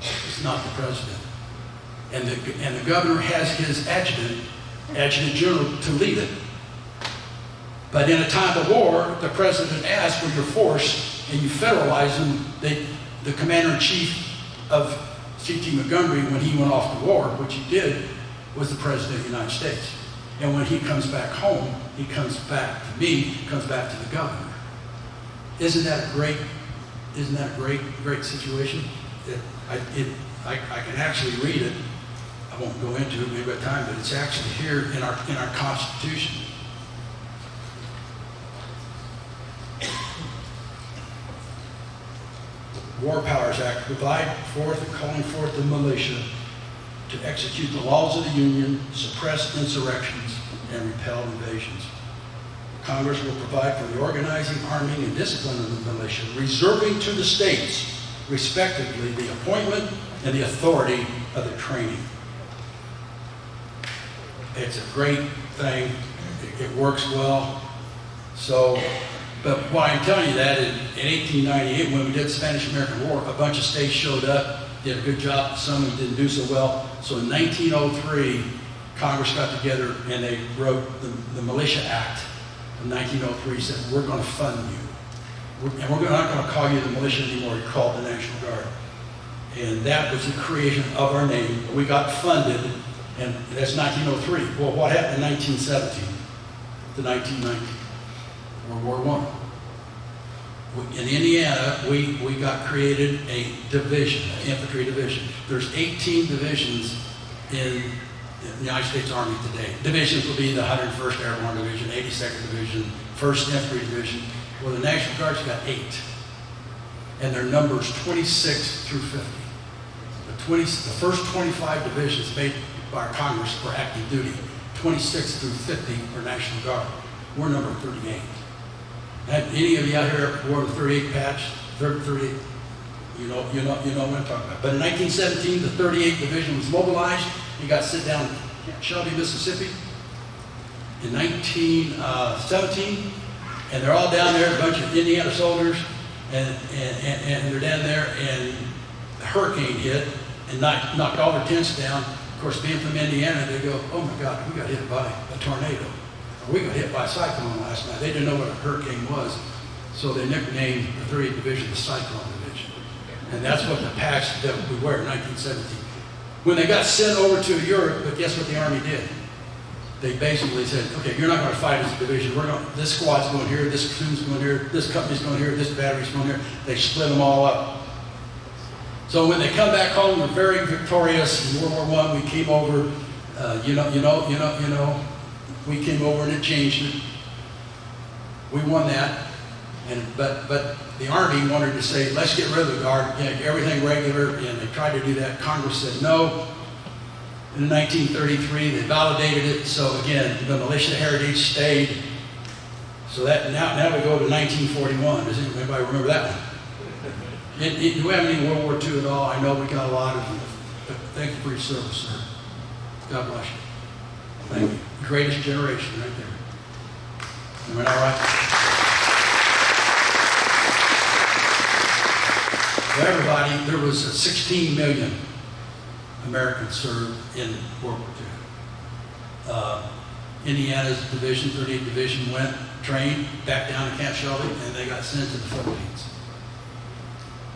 S3: It's not the president. And the governor has his adjutant general to lead it. But in a time of war, the president asks for your force, and you federalize them. The commander-in-chief of C.T. Montgomery, when he went off to war, which he did, was the president of the United States. And when he comes back home, he comes back to me, he comes back to the governor. Isn't that a great situation? I can actually read it. I won't go into it, maybe at time, but it's actually here in our Constitution. War Powers Act provide forth and calling forth the militia to execute the laws of the Union, suppress insurrections, and repel invasions. Congress will provide for the organizing, arming, and discipline of the militia, reserving to the states, respectively, the appointment and the authority of the training. It's a great thing. It works well. So, but why I'm telling you that is in 1898, when we did the Spanish-American War, a bunch of states showed up, did a good job. Some didn't do so well. So in 1903, Congress got together and they wrote the Militia Act of 1903, said, we're going to fund you. And we're not going to call you the militia anymore. You're called the National Guard. And that was the creation of our name. We got funded, and that's 1903. Well, what happened in 1917 to 1919? World War I. In Indiana, we got created a division, an infantry division. There's 18 divisions in the United States Army today. Divisions will be the 101st Airborne Division, 82nd Division, 1st Infantry Division. Well, the National Guard's got 8. And their numbers 26 through 50. The first 25 divisions made by our Congress for active duty. 26 through 50 are National Guard. We're number 38. Have any of you out here wore the 38 patch? 38? You know what I'm talking about. But in 1917, the 38th Division was mobilized. You got to sit down in Shelby, Mississippi. In 1917, and they're all down there, a bunch of Indiana soldiers, and they're down there, and the hurricane hit and knocked all their tents down. Of course, being from Indiana, they go, oh my God, we got hit by a tornado. We got hit by a cyclone last night. They didn't know what a hurricane was, so they nicknamed the 38th Division the Cyclone Division. And that's what the patch that we wear in 1917. When they got sent over to Europe, but guess what the Army did? They basically said, okay, you're not going to fight as a division. This squad's going here, this platoon's going here, this company's going here, this battery's going here. They split them all up. So when they come back home, we're very victorious. In World War I, we came over, we came over and it changed it. We won that, but the Army wanted to say, let's get rid of the Guard, everything regular, and they tried to do that. Congress said no. In 1933, they validated it. So again, the militia heritage stayed. So that now we go to 1941. Does anybody remember that one? Do we have any World War II at all? I know we got a lot of them. But thank you for your service, sir. God bless you. Thank you. Greatest generation right there. Am I all right? For everybody, there was 16 million Americans served in World War II. Indiana's division, 38th Division, went, trained, back down to Camp Shelby, and they got sent to the Philippines.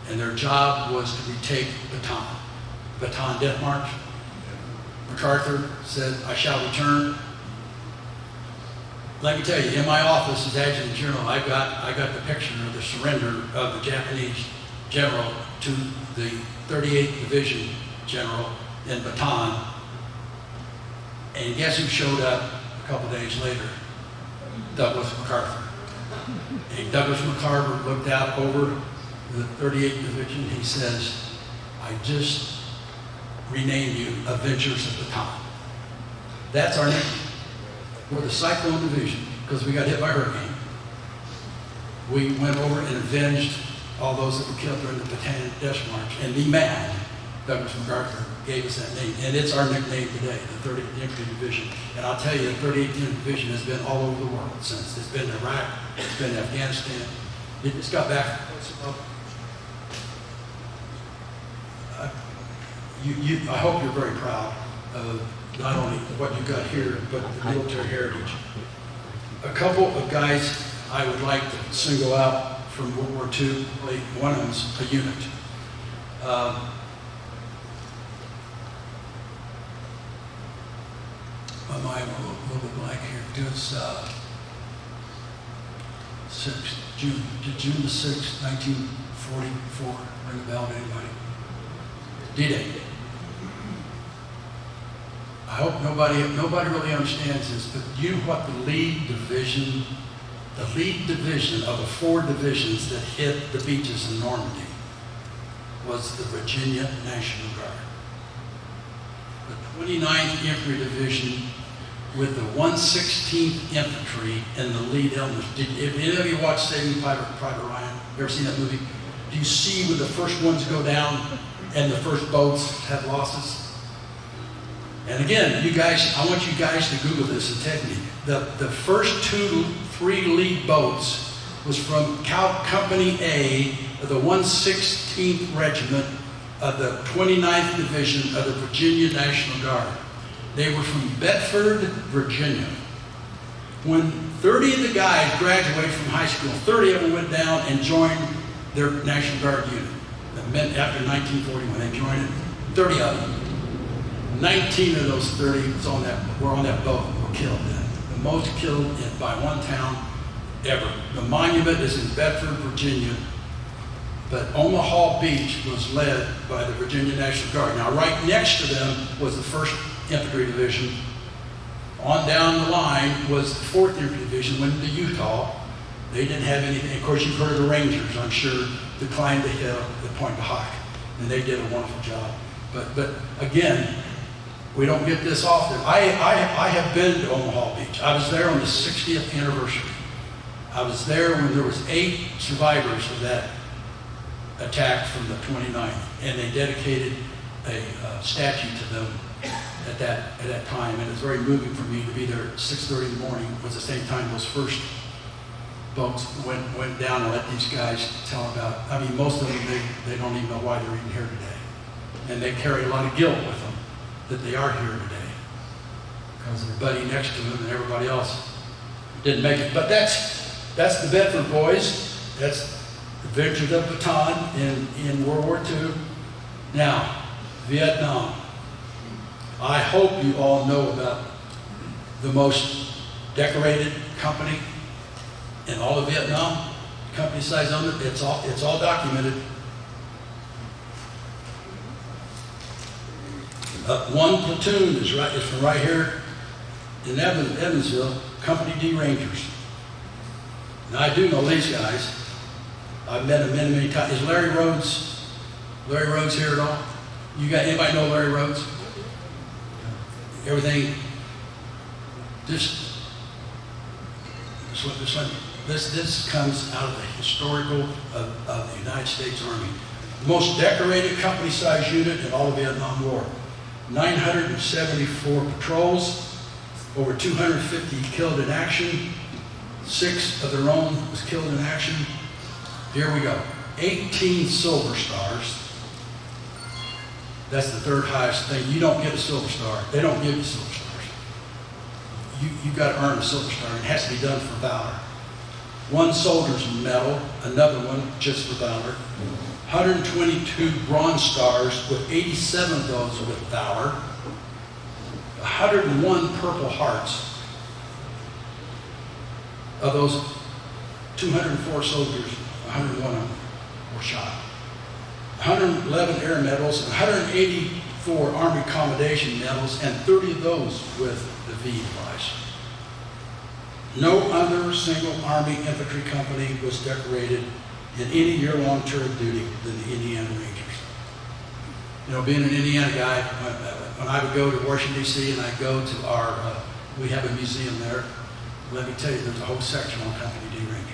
S3: And their job was to retake Bataan Death March. MacArthur said, I shall return. let me tell you, in my office as Adjutant General, I got the picture of the surrender of the Japanese general to the 38th Division General in Bataan. And guess who showed up a couple days later? Douglas MacArthur. And Douglas MacArthur looked out over the 38th Division. He says, I just renamed you Avengers of Bataan. That's our nickname. We're the Cyclone Division because we got hit by a hurricane. We went over and avenged all those that were killed during the Bataan Death March. And the man, Douglas MacArthur, gave us that name. And it's our nickname today, the 38th Infantry Division. And I'll tell you, the 38th Infantry Division has been all over the world since. It's been in Iraq, it's been in Afghanistan. It's got back. I hope you're very proud of not only what you got here, but the military heritage. A couple of guys I would like to single out from World War II. One of them's a unit. My mind a little bit blank here. It was June the 6th, 1944. Ring a bell to anybody? D-Day. I hope nobody really understands this, but you know what the lead division of the 4 divisions that hit the beaches in Normandy was the Virginia National Guard. The 29th Infantry Division with the 116th Infantry in the lead element. Did any of you watch Saving Private Ryan? You ever seen that movie? Do you see when the first ones go down and the first boats have losses? And again, you guys, I want you guys to Google this and take me. The first 3 lead boats was from Company A of the 116th Regiment of the 29th Division of the Virginia National Guard. They were from Bedford, Virginia. When 30 of the guys graduated from high school, 30 of them went down and joined their National Guard unit. After 1941, they joined it. 30 of them. 19 of those 30 were on that boat and were killed then. The most killed by one town ever. The monument is in Bedford, Virginia, but Omaha Beach was led by the Virginia National Guard. Now, right next to them was the 1st Infantry Division. On down the line was the 4th Infantry Division, went into Utah. They didn't have anything. Of course, you've heard of the Rangers, I'm sure, to climb the hill at Point de Hoc. And they did a wonderful job. But again, we don't get this often. I have been to Omaha Beach. I was there on the 60th anniversary. I was there when there was 8 survivors of that attack from the 29th, and they dedicated a statue to them at that time. And it's very moving for me to be there at 6:30 in the morning. It was the same time those first boats went down and let these guys tell about. I mean, most of them they don't even know why they're even here today, and they carry a lot of guilt with them that they are here today because their buddy next to them and everybody else didn't make it. But that's the Bedford boys. That's the Avengers of Bataan in World War II. Now, Vietnam. I hope you all know about the most decorated company in all of Vietnam. Company size on it. It's all documented. One platoon is from right here in Evansville, Company D Rangers. Now I do know these guys. I've met them many times. Is Larry Rhodes here at all? You got anybody know Larry Rhodes? Everything. This comes out of the historical of the United States Army. The most decorated company size unit in all of Vietnam War. 974 patrols, over 250 killed in action, 6 of their own was killed in action. Here we go. 18 Silver Stars. That's the 3rd highest thing. You don't get a Silver Star. They don't give you Silver Stars. You got to earn a Silver Star. It has to be done for valor. 1 Soldier's Medal, another one just for valor. 122 Bronze Stars, with 87 of those with valor. 101 Purple Hearts. Of those 204 soldiers, 101 of them were shot. 111 air medals, 184 Army Commendation medals, and 30 of those with the V device. No other single Army infantry company was decorated in any year-long tour of duty than the Indiana Rangers. You know, being an Indiana guy, when I would go to Washington, D.C., and I'd go to our, we have a museum there. Let me tell you, there's a whole section on Company D Rangers.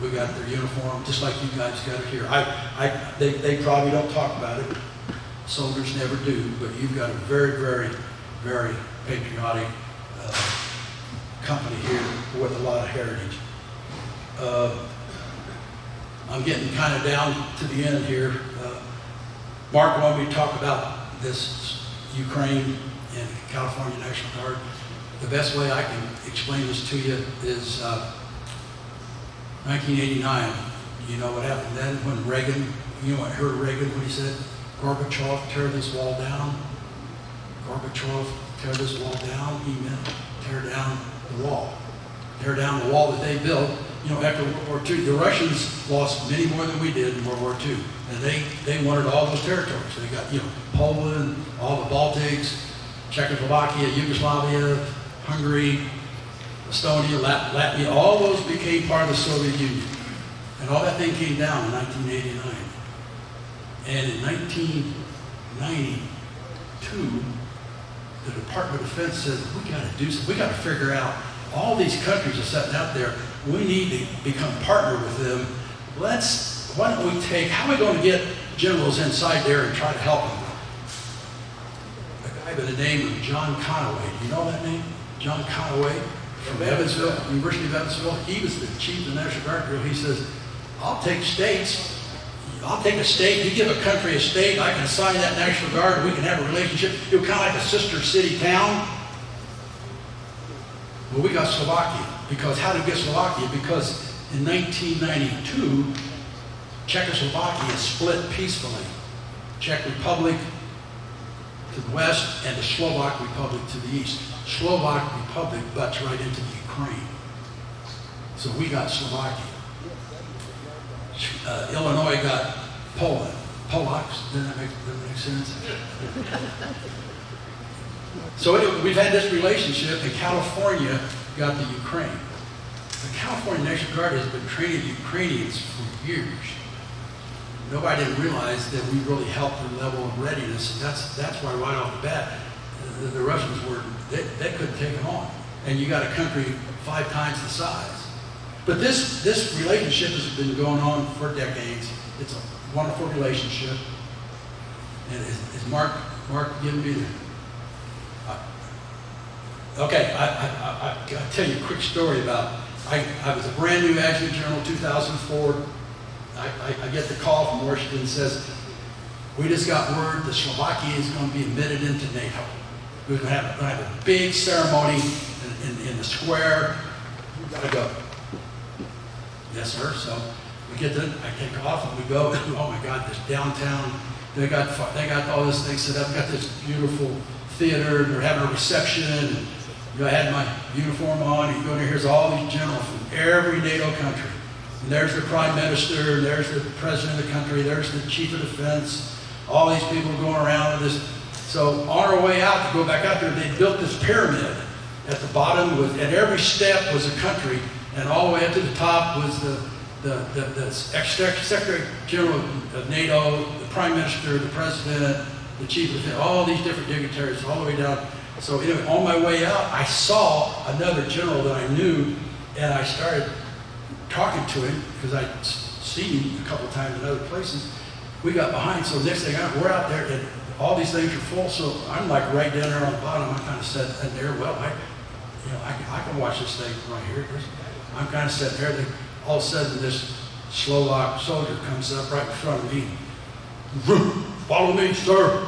S3: We got their uniform, just like you guys got it here. They probably don't talk about it. Soldiers never do, but you've got a very, very, very patriotic company here with a lot of heritage. I'm getting kind of down to the end here. Mark wanted me to talk about this Ukraine and California National Guard. The best way I can explain this to you is 1989. You know what happened then when Reagan, you know, I heard Reagan when he said, Gorbachev, tear this wall down. Gorbachev, tear this wall down. He meant tear down the wall. Tear down the wall that they built. You know, after World War II, the Russians lost many more than we did in World War II. And they wanted all those territories. They got, you know, Poland, all the Baltics, Czechoslovakia, Yugoslavia, Hungary, Estonia, Latvia, all those became part of the Soviet Union. And all that thing came down in 1989. And in 1992, the Department of Defense said, we got to do something. We got to figure out, all these countries are sitting out there. We need to become partner with them. Why don't we how are we going to get generals inside there and try to help them? A guy by the name of John Conaway. Do you know that name? John Conaway from Evansville, University of Evansville. He was the chief of the National Guard drill. He says, I'll take states. I'll take a state. You give a country a state, I can assign that National Guard. We can have a relationship. It was kind of like a sister city town. Well, we got Slovakia. Because how did we get Slovakia? Because in 1992, Czechoslovakia split peacefully. Czech Republic to the west and the Slovak Republic to the east. Slovak Republic butts right into the Ukraine. So we got Slovakia. Illinois got Poland. Polacks, doesn't that make sense? So anyway, we've had this relationship, and California got the Ukraine. The California National Guard has been training Ukrainians for years. Nobody didn't realize that we really helped their level of readiness, and that's why right off the bat, the Russians they couldn't take them on. And you got a country 5 times the size. But this relationship has been going on for decades. It's a wonderful relationship. And is Mark giving me the... Okay, I'll tell you a quick story about, I was a brand new adjutant general in 2004. I get the call from Washington that says, we just got word that Slovakia is going to be admitted into NATO. We're going to have a big ceremony in the square. We've got to go. Yes, sir. So we get there, I take off and we go, oh my God, this downtown, they got all this thing set up, got this beautiful theater, they're having a reception, and I had my uniform on, and you go in there, here's all these generals from every NATO country. And there's the prime minister, there's the president of the country, there's the chief of defense, all these people going around with this. So on our way out, to go back out there, they built this pyramid. At the bottom, at every step was a country, and all the way up to the top was the Secretary General of NATO, the Prime Minister, the President, the Chief of Defense, all these different dignitaries, all the way down. So anyway, on my way out, I saw another general that I knew, and I started talking to him, because I'd seen him a couple of times in other places. We got behind, so next thing we're out there, and all these things are full, so I'm like right down there on the bottom. I'm kind of sitting there, well, I can watch this thing right here. I'm kind of sitting there, then all of a sudden this Slovak soldier comes up right in front of me. Follow me, sir.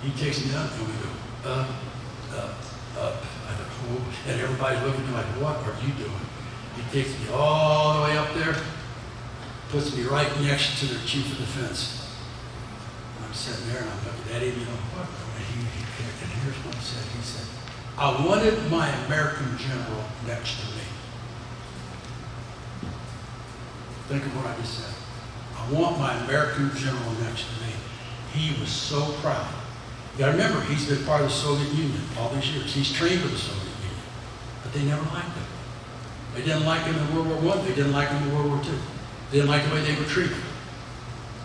S3: He takes me up, and we go up. I thought, oh, and everybody's looking at me like, what are you doing? He takes me all the way up there, puts me right next to the Chief of Defense. I'm sitting there and I'm looking at him, you know, what? And here's what he said. He said, I wanted my American general next to me. Think of what I just said. I want my American general next to me. He was so proud. You gotta remember, he's been part of the Soviet Union all these years. He's trained with the Soviet Union, but they never liked him. They didn't like him in World War I. They didn't like him in World War II. They didn't like the way they were treated.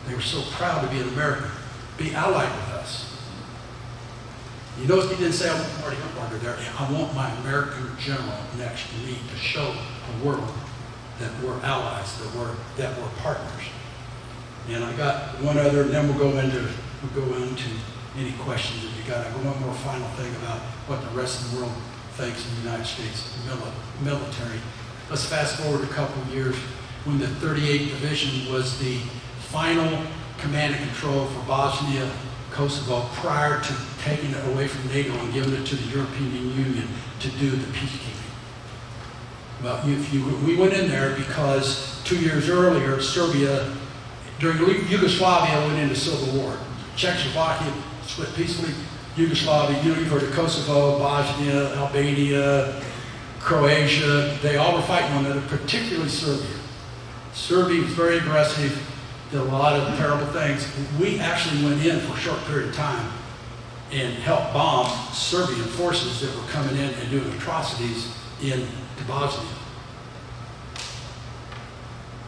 S3: They were so proud to be an American, be allied with us. You notice he didn't say, I want Marty Umbarger there. I want my American general next to me to show the world that we're allies, that we're partners. And I got one other, and then we'll go into any questions that you got. I got one more final thing about what the rest of the world thinks of the United States military. Let's fast forward a couple of years when the 38th Division was the final command and control for Bosnia, Kosovo, prior to taking it away from NATO and giving it to the European Union to do the peacekeeping. Well, we went in there because 2 years earlier, Serbia, during Yugoslavia, went into civil war. Czechoslovakia split peacefully. Yugoslavia, you've heard of Kosovo, Bosnia, Albania, Croatia, they all were fighting one another, particularly Serbia. Serbia was very aggressive, did a lot of terrible things. We actually went in for a short period of time and helped bomb Serbian forces that were coming in and doing atrocities into Bosnia.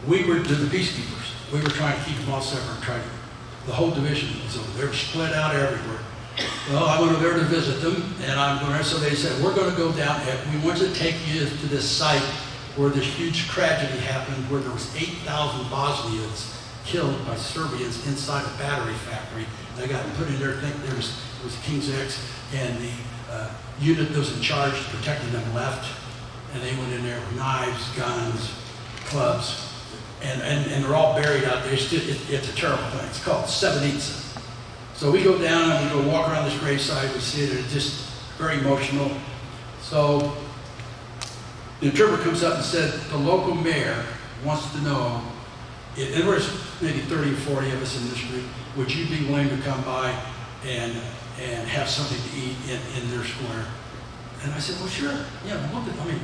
S3: We were the peacekeepers. We were trying to keep them all separate. The whole division was over. They were split out everywhere. Well, I went over there to visit them, and so they said, we're going to go down, we want to take you to this site where this huge tragedy happened, where there was 8,000 Bosnians killed by Serbians inside a battery factory. They got put in there, I think it was King's X, and the unit that was in charge of protecting them left, and they went in there with knives, guns, clubs, and they're all buried out there. It's a terrible thing. It's called Srebrenica. So we go down and we go walk around this gravesite. We see it. It's just very emotional. So the interpreter comes up and said, the local mayor wants to know, and there was maybe 30 or 40 of us in this group, would you be willing to come by and have something to eat in their square? And I said, well, sure. Yeah,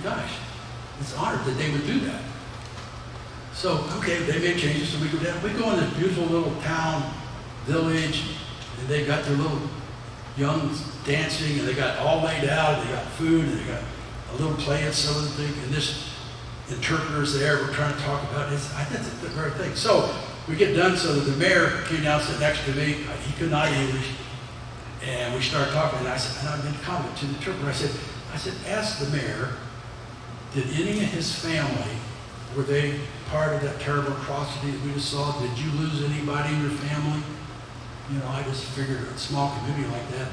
S3: gosh, it's honored that they would do that. So, okay, they made changes, so we go down. We go in this beautiful little town, village, and they got their little young dancing, and they got all laid out, and they got food, and they got a little play and some of the thing, and this interpreter's there, we're trying to talk about this. I did the very thing. So we get done, so that the mayor came down, sat next to me, he could not English, and we started talking, and I said, and I made a comment to the interpreter, I said, ask the mayor, did any of his family, were they part of that terrible atrocity that we just saw? Did you lose anybody in your family? You know, I just figured a small community like that.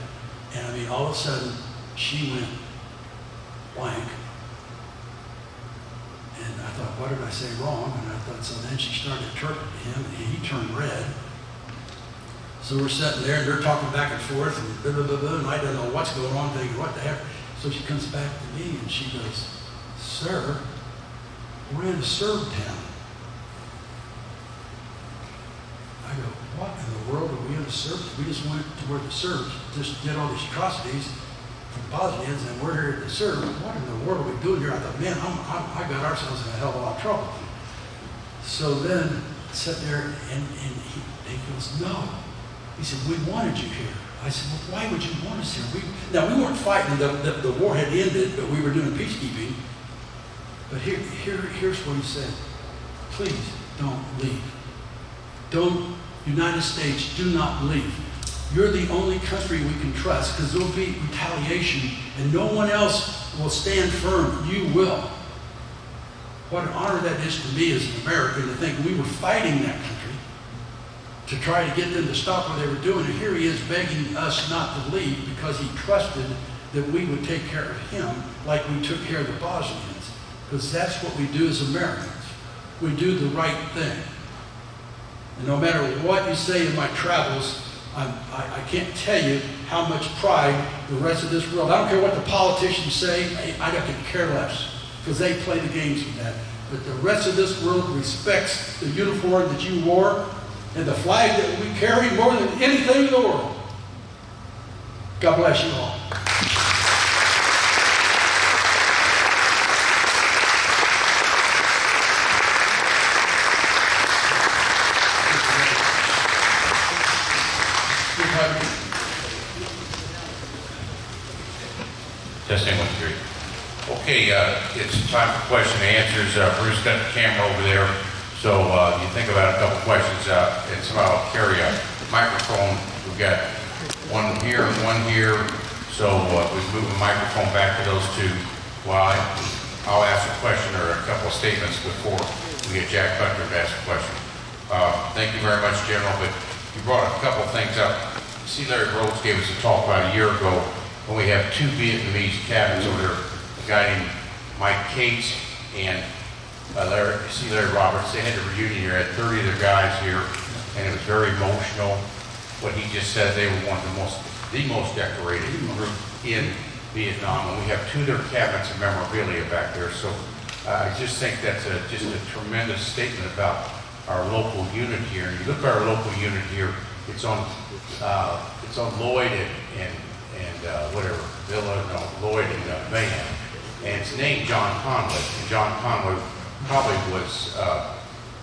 S3: And all of a sudden, she went blank. And I thought, what did I say wrong? And I thought, so then she started interpreting to him, and he turned red. So we're sitting there, and they're talking back and forth, and blah, blah, blah, blah, and I don't know what's going on, thinking, what the heck? So she comes back to me, and she goes, sir, we're in a Serb town. I go, what in the world are we in a Serb? We just went to where the Serbs just did all these atrocities for the Bosnians, and we're here at the Serbs. What in the world are we doing here? I thought, man, I got ourselves in a hell of a lot of trouble. So then I sat there, and he goes, no. He said, we wanted you here. I said, well, why would you want us here? Now, we weren't fighting. The war had ended, but we were doing peacekeeping. But here's what he said. Please don't leave. United States, do not leave. You're the only country we can trust, because there'll be retaliation and no one else will stand firm. You will. What an honor that is to me as an American to think we were fighting that country to try to get them to stop what they were doing. And here he is begging us not to leave because he trusted that we would take care of him like we took care of the Bosnians. Because that's what we do as Americans. We do the right thing. And no matter what you say in my travels, I can't tell you how much pride the rest of this world, I don't care what the politicians say, I don't care less, because they play the games with that. But the rest of this world respects the uniform that you wore and the flag that we carry more than anything in the world. God bless you all.
S1: it's time for question and answers. Bruce got the camera over there, so you think about a couple questions, and somehow I'll carry a microphone. We've got one here and one here, so we move the microphone back to those two. Well, I'll ask a question or a couple of statements before we get Jack Butler to ask a question. Thank you very much, General, but you brought a couple of things up. See, Larry Rhodes gave us a talk about a year ago when we have two Vietnamese cabins over there, a guy named Mike Cates and Larry Roberts. They had a reunion here, had 30 of their guys here, and it was very emotional. What he just said, they were one of the most decorated group in Vietnam, and we have two of their cabinets of memorabilia back there. So I just think that's just a tremendous statement about our local unit here. And you look at our local unit here, it's on Lloyd and Lloyd and Van, and it's named John Conway. And John Conway probably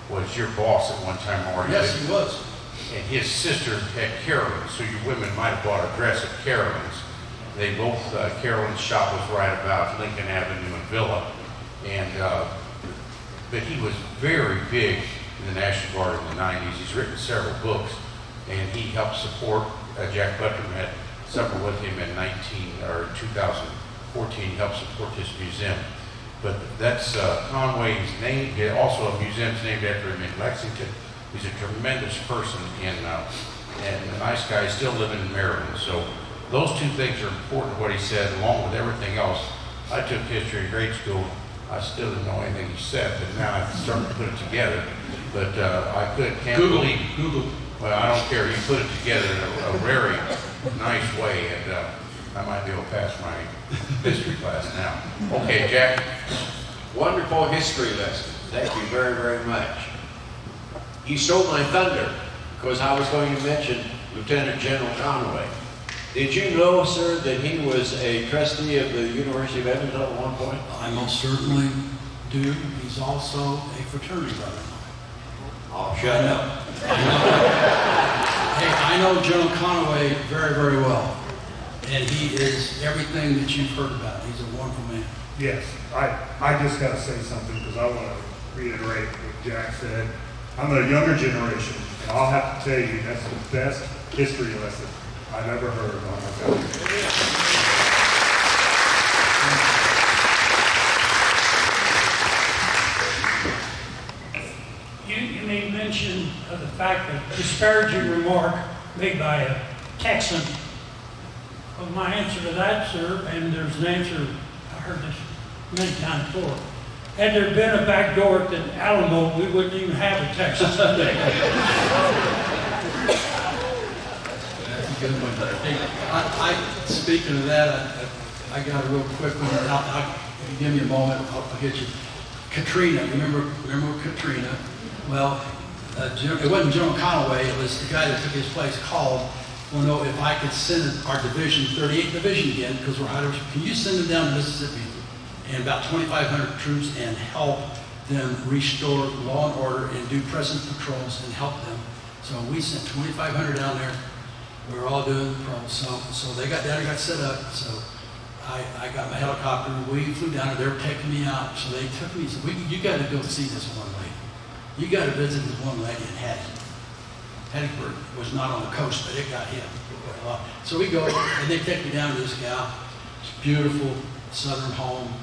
S1: was your boss at one time, Marty.
S3: Yes, he was.
S1: And his sister had Carolyn's, so your women might have bought a dress at Carolyn's. They both, Carolyn's shop was right about Lincoln Avenue and Villa, and but he was very big in the National Guard in the 90s. He's written several books, and he helped support, Jack Butler had several with him in 2014, he helped support this museum. But that's Conway's name. Also, a museum's named after him in Lexington. He's a tremendous person and a nice guy, still living in Maryland. So those two things are important, what he said, along with everything else. I took history in grade school. I still didn't know anything he said, but now I'm starting to put it together. But can't believe.
S3: Google.
S1: Well, I don't care. You put it together in a very nice way, and I might be able to pass my history class now. Okay, Jack.
S4: Wonderful history lesson. Thank you very, very much. You stole my thunder, because I was going to mention Lieutenant General Conway. Did you know, sir, that he was a trustee of the University of Evansville at one point?
S3: I most certainly do. He's also a fraternity brother.
S4: Oh, shut up.
S3: Hey, I know General Conway very, very well, and he is everything that you've heard about. He's a wonderful man.
S5: Yes, I just got to say something because I want to reiterate what Jack said. I'm a younger generation, and I'll have to tell you that's the best history lesson I've ever heard on my family.
S6: You made mention of the fact that disparaging remark made by a Texan. Well, my answer to that, sir, and there's an answer, I heard this many times before. Had there been a back door at the Alamo, we wouldn't even have a Texas today.
S3: That's a good one. Hey, speaking of that, I got a real quick one. If you give me a moment, I'll get you. Katrina, remember Katrina? Well, it wasn't General Conway, it was the guy that took his place called, well, no, if I could send our division, 38th Division again, because we're hiding, can you send them down to Mississippi and about 2,500 troops and help them restore law and order and do presence patrols and help them? So we sent 2,500 down there. We were all doing patrols. So they got down and got set up. So I got my helicopter. We flew down there. They were taking me out. So they took me and said, you got to go see this one lady. You got to visit this one lady in Hattiesburg was not on the coast, but it got hit. So we go, and they take me down to this gal. It's beautiful southern home,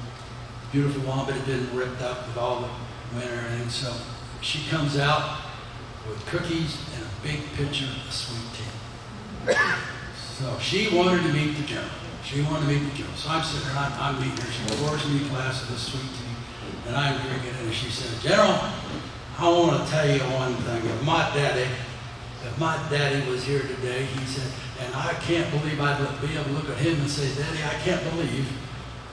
S3: beautiful lawn, but it didn't ripped up with all the winter and everything. So she comes out with cookies and a big pitcher of sweet tea. So she wanted to meet the general. She wanted to meet the general. So I'm sitting there, I'm meeting her. She pours me a glass of this sweet tea, and I'm drinking it. And she said, General, I want to tell you one thing. If my daddy was here today, he said, and I can't believe I'd be able to look at him and say, Daddy, I can't believe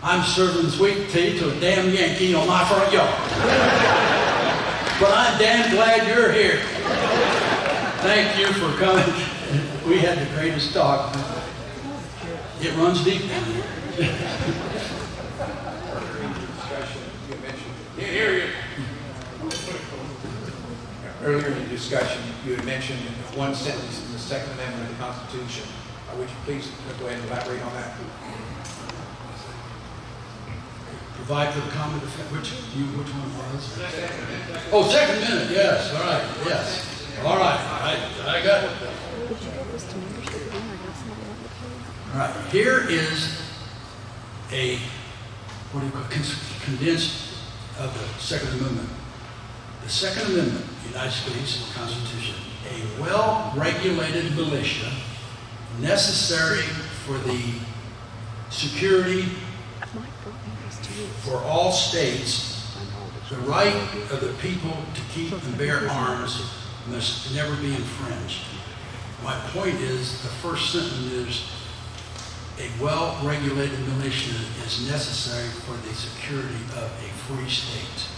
S3: I'm serving sweet tea to a damn Yankee on my front yard. But I'm damn glad you're here. Thank you for coming. We had the greatest talk. It runs deep down here.
S7: Earlier in the discussion, you had mentioned one sentence in the Second Amendment of the Constitution. Would you please go ahead and elaborate on that?
S3: provide for the common defense, which one was? Oh, Second Amendment, yes, all right, yes. All right, I got it. All right, here is a, what do you call it, condensed of the Second Amendment. The Second Amendment, United States Constitution, a well-regulated militia necessary for the security for all states, the right of the people to keep and bear arms must never be infringed. My point is, the first sentence is, a well-regulated militia is necessary for the security of a free state.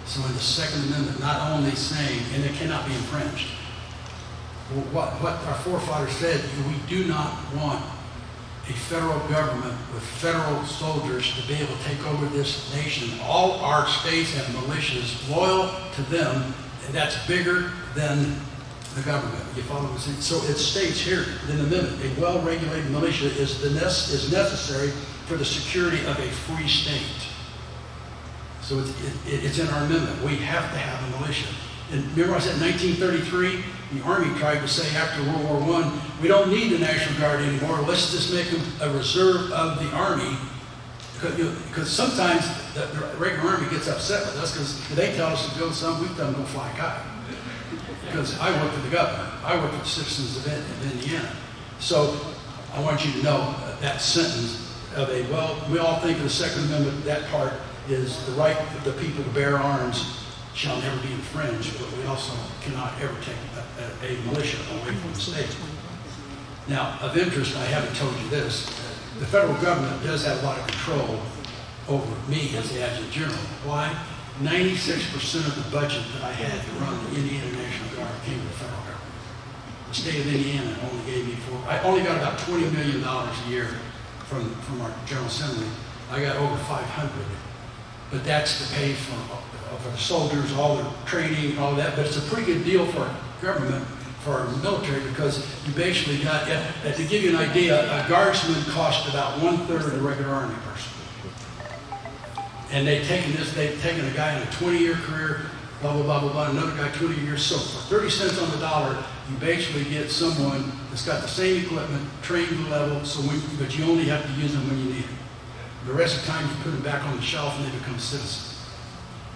S3: So in the Second Amendment, not only saying, and it cannot be infringed, what our forefathers said, we do not want a federal government with federal soldiers to be able to take over this nation. All our states have militias loyal to them, and that's bigger than the government. You follow what I'm saying? So it states here in the amendment, a well-regulated militia is necessary for the security of a free state. So it's in our amendment. We have to have a militia. And remember I said 1933, the Army tried to say after World War I, we don't need the National Guard anymore. Let's just make them a reserve of the Army. Because sometimes the regular Army gets upset with us because they tell us to go some, we tell them to go fly a kite. Because I work for the government. I work for the citizens of Indiana. So I want you to know that sentence of a, well, we all think of the Second Amendment, that part is the right of the people to bear arms shall never be infringed, but we also cannot ever take a militia away from the state. Now, of interest, I haven't told you this, the federal government does have a lot of control over me as the adjutant general. Why? 96% of the budget that I had to run the Indiana National Guard came from the federal government. The state of Indiana only gave me I only got about $20 million a year from our General Assembly. I got over 500. But that's to pay for the soldiers, all their training, all that. But it's a pretty good deal for our government, for our military, because you basically got, to give you an idea, a guardsman cost about 1/3 of the regular Army person. And they've taken a guy in a 20-year career, blah, blah, blah, blah, blah, another guy 20 years. So for 30 cents on the dollar, you basically get someone that's got the same equipment, trained to the level, but you only have to use them when you need them. The rest of the time, you put them back on the shelf and they become citizens.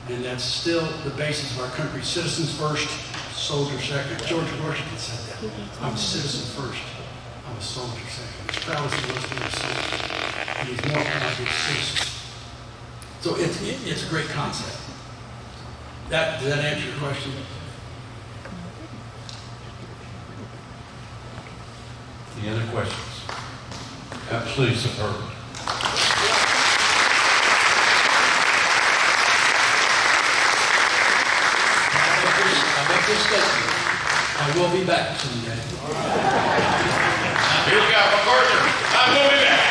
S3: And that's still the basis of our country. Citizens first, soldier second. George Washington said that. I'm a citizen first. I'm a soldier second. As proud as he was to be a soldier. And he's more proud to be a citizen. So it's a great concept. Does that answer your question?
S1: Any other questions? Absolutely superb.
S3: I will be back someday.
S1: Here we go, MacArthur. I will be back.